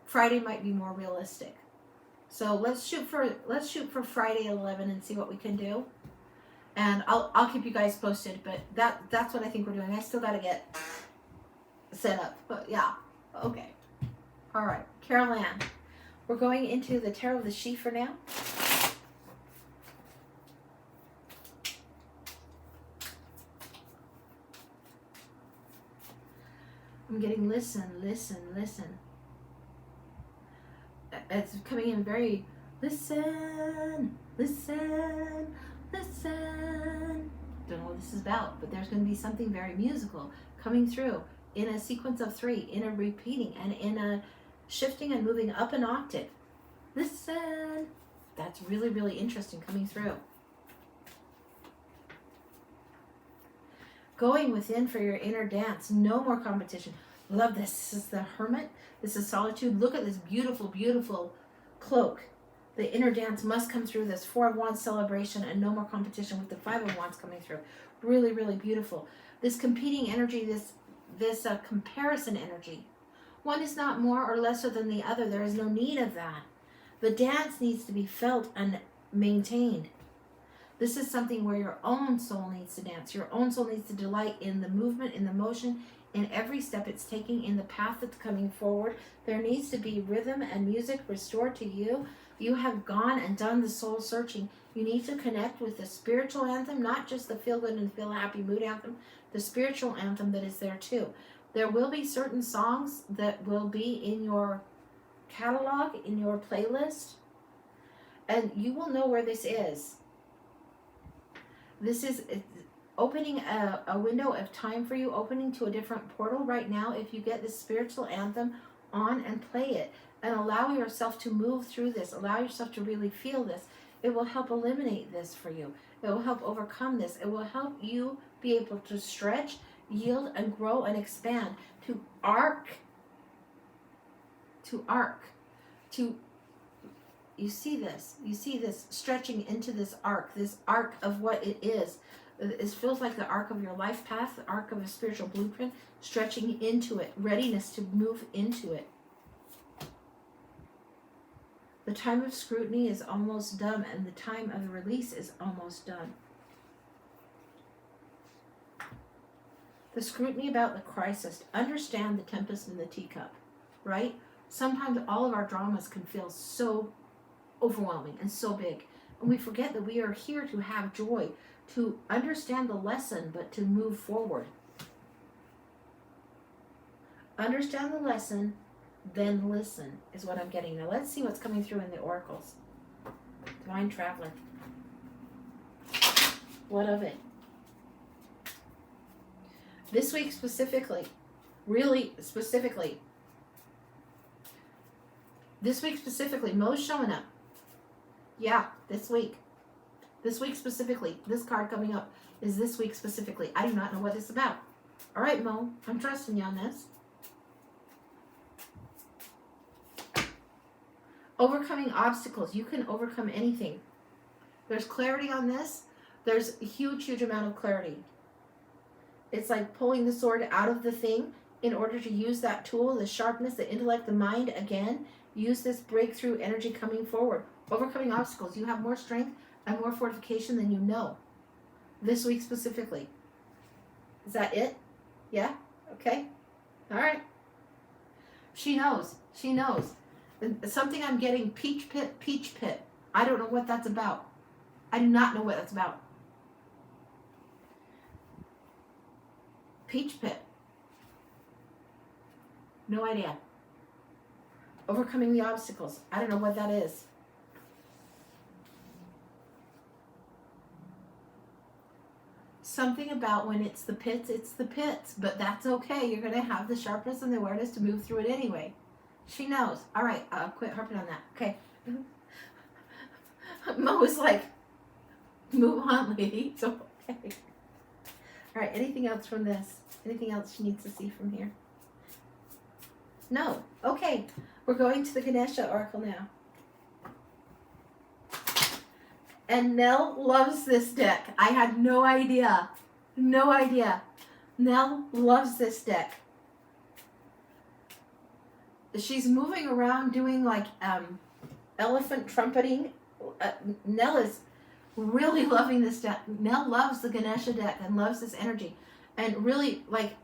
Friday might be more realistic. So let's shoot for Friday at 11 and see what we can do. And I'll keep you guys posted. But that's what I think we're doing. I still got to get set up. But yeah. Okay. All right. Carol Ann. We're going into the Tarot of the She for now. I'm getting listen, listen, listen. It's coming in very listen, listen, listen. Don't know what this is about, but there's going to be something very musical coming through in a sequence of 3, in a repeating, and in a shifting and moving up an octave. Listen. That's really, really interesting coming through. Going within for your inner dance. No more competition. Love this. This is the Hermit. This is Solitude. Look at this beautiful, beautiful cloak. The inner dance must come through this 4 of Wands celebration and no more competition with the 5 of Wands coming through. Really, really beautiful. This competing energy, this comparison energy. One is not more or lesser than the other. There is no need of that. The dance needs to be felt and maintained. This is something where your own soul needs to dance. Your own soul needs to delight in the movement, in the motion, in every step it's taking, in the path that's coming forward. There needs to be rhythm and music restored to you. You have gone and done the soul searching. You need to connect with the spiritual anthem, not just the feel good and feel happy mood anthem, the spiritual anthem that is there too. There will be certain songs that will be in your catalog, in your playlist, and you will know where this is. This is opening a window of time for you, opening to a different portal right now. If you get this spiritual anthem on and play it and allow yourself to move through this, allow yourself to really feel this, it will help eliminate this for you. It will help overcome this. It will help you be able to stretch, yield, and grow and expand, to arc, you see this stretching into this arc of what it is. It feels like the arc of your life path, the arc of a spiritual blueprint, stretching into it, readiness to move into it. The time of scrutiny is almost done, and the time of the release is almost done. The scrutiny about the crisis. Understand the tempest in the teacup, right? Sometimes all of our dramas can feel so overwhelming and so big. And we forget that we are here to have joy, to understand the lesson, but to move forward. Understand the lesson, then listen, is what I'm getting. Now let's see what's coming through in the oracles. Divine Traveler. What of it? This week specifically, really specifically, this week specifically, Mo's showing up. Yeah, this week. This week specifically, this card coming up is this week specifically. I do not know what it's about. All right, Mo, I'm trusting you on this. Overcoming obstacles. You can overcome anything. There's clarity on this. There's a huge, huge amount of clarity. It's like pulling the sword out of the thing in order to use that tool, the sharpness, the intellect, the mind again. Use this breakthrough energy coming forward. Overcoming obstacles. You have more strength and more fortification than you know. This week specifically. Is that it? Yeah? Okay. All right. She knows. She knows. Something I'm getting, peach pit, peach pit. I don't know what that's about. I do not know what that's about. Peach pit. No idea. Overcoming the obstacles. I don't know what that is. Something about when it's the pits, but that's okay. You're going to have the sharpness and the awareness to move through it anyway. She knows. All right, quit harping on that. Okay. Mo is like, move on, lady. It's okay. All right, anything else from this? Anything else she needs to see from here? No. Okay, we're going to the Ganesha Oracle now. And Nell loves this deck. I had no idea. No idea. Nell loves this deck. She's moving around doing like elephant trumpeting. Nell is really loving this deck. Nell loves the Ganesha deck and loves this energy. And really like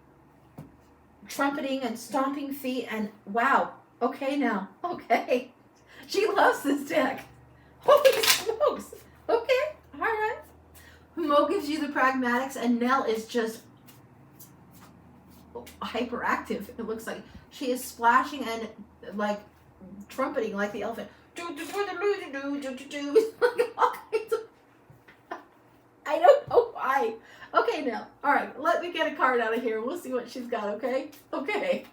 trumpeting and stomping feet and wow. Okay now. Okay. She loves this deck. Holy smokes. Okay. All right. Mo gives you the pragmatics and Nell is just hyperactive. It looks like she is splashing and like trumpeting like the elephant. I don't know why. Okay, now. All right, let me get a card out of here. We'll see what she's got, okay? Okay.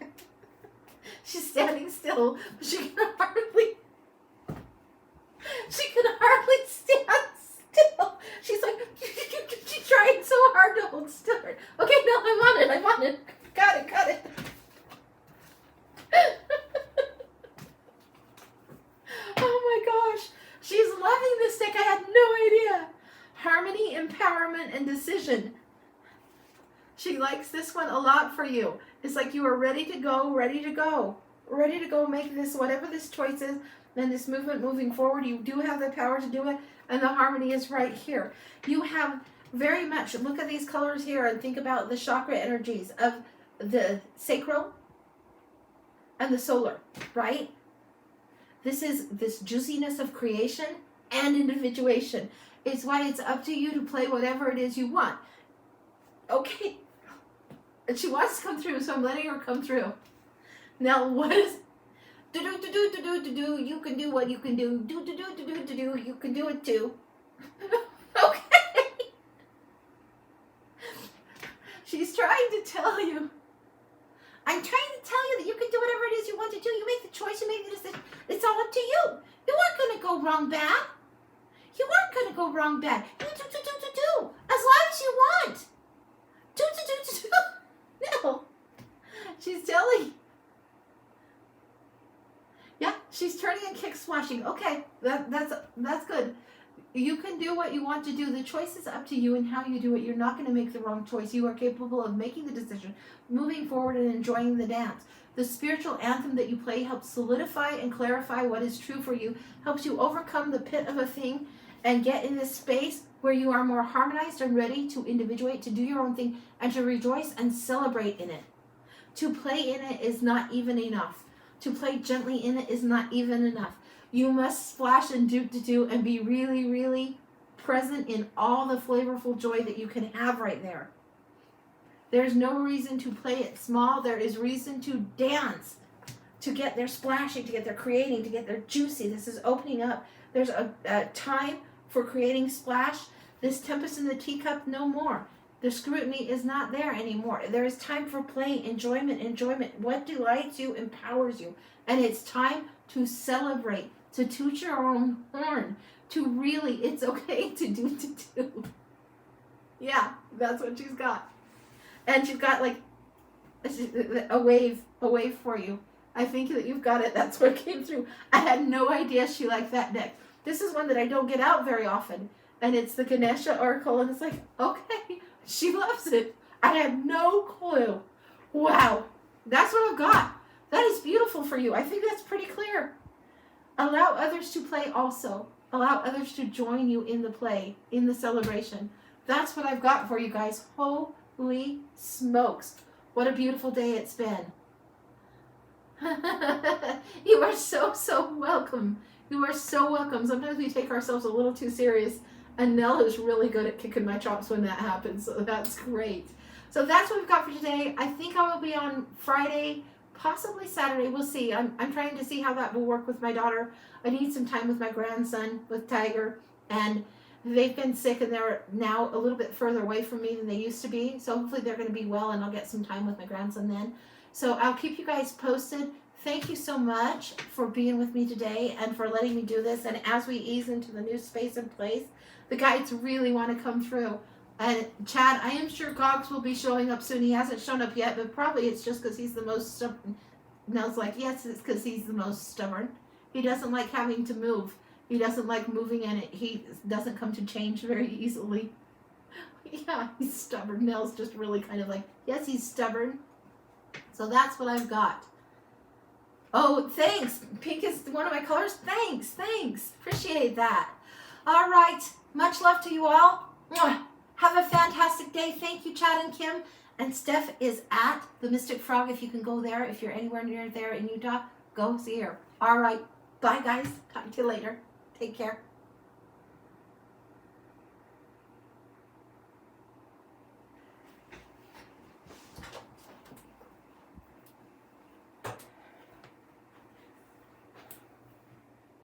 She's standing still. She can hardly stand still. She's like, she's trying so hard to hold still. Okay, no, I'm on it. Got it. Oh my gosh. She's loving this deck. I had no idea. Harmony, empowerment, and decision. She likes this one a lot for you. It's like you are ready to go. Make this, whatever this choice is, and this movement moving forward. You do have the power to do it, and the harmony is right here. You have very much, look at these colors here and think about the chakra energies of the sacral and the solar, right? This is this juiciness of creation and individuation. It's why it's up to you to play whatever it is you want. Okay. And she wants to come through, so I'm letting her come through. Now, what is... Do. You can do what you can do. Do. You can do it too. Okay. She's trying to tell you. I'm trying to tell you that you can do whatever it is you want to do. You make the choice, you make the decision. It's all up to you. You aren't going to go wrong bad. You aren't going to go wrong bad. You do. As long as you want. Do. No. She's telling you. Yeah, she's turning and kick splashing. Okay, that's good. You can do what you want to do. The choice is up to you and how you do it. You're not going to make the wrong choice. You are capable of making the decision, moving forward and enjoying the dance. The spiritual anthem that you play helps solidify and clarify what is true for you, helps you overcome the pit of a thing and get in this space where you are more harmonized and ready to individuate, to do your own thing, and to rejoice and celebrate in it. To play in it is not even enough. To play gently in it is not even enough. You must splash and do and be really, really present in all the flavorful joy that you can have right there. There's no reason to play it small. There is reason to dance, to get their splashing, to get their creating, to get their juicy. This is opening up. There's a time for creating splash. This tempest in the teacup, no more. The scrutiny is not there anymore. There is time for play, enjoyment. What delights you empowers you. And it's time to celebrate, to toot your own horn, to really, it's okay to do. Yeah, that's what she's got. And she's got like a wave for you. I think that you've got it. That's what came through. I had no idea she liked that deck. This is one that I don't get out very often. And it's the Ganesha Oracle. And it's like, okay, she loves it. I had no clue. Wow. That's what I've got. That is beautiful for you. I think that's pretty clear. Allow others to play also. Allow others to join you in the play, in the celebration. That's what I've got for you guys. Holy smokes. What a beautiful day it's been. You are so welcome. You are so welcome. Sometimes we take ourselves a little too serious, and Nell is really good at kicking my chops when that happens, so that's great. So that's what we've got for today. I think I will be on Friday, possibly Saturday. We'll see. I'm trying to see how that will work with my daughter. I need some time with my grandson, with Tiger, and they've been sick and they're now a little bit further away from me than they used to be. So hopefully they're going to be well and I'll get some time with my grandson then. So I'll keep you guys posted. Thank you so much for being with me today and for letting me do this. And as we ease into the new space and place, the guides really want to come through. And Chad, I am sure Gogs will be showing up soon. He hasn't shown up yet, but probably it's just because he's the most stubborn. Nell's like, yes, it's because he's the most stubborn. He doesn't like having to move. He doesn't like moving, and he doesn't come to change very easily. Yeah, he's stubborn. Nell's just really kind of like, yes, he's stubborn. So that's what I've got. Oh, thanks. Pink is one of my colors. Thanks. Appreciate that. All right. Much love to you all. Mwah. Have a fantastic day. Thank you, Chad and Kim. And Steph is at the Mystic Frog. If you can go there, if you're anywhere near there in Utah, go see her. All right. Bye, guys. Talk to you later. Take care.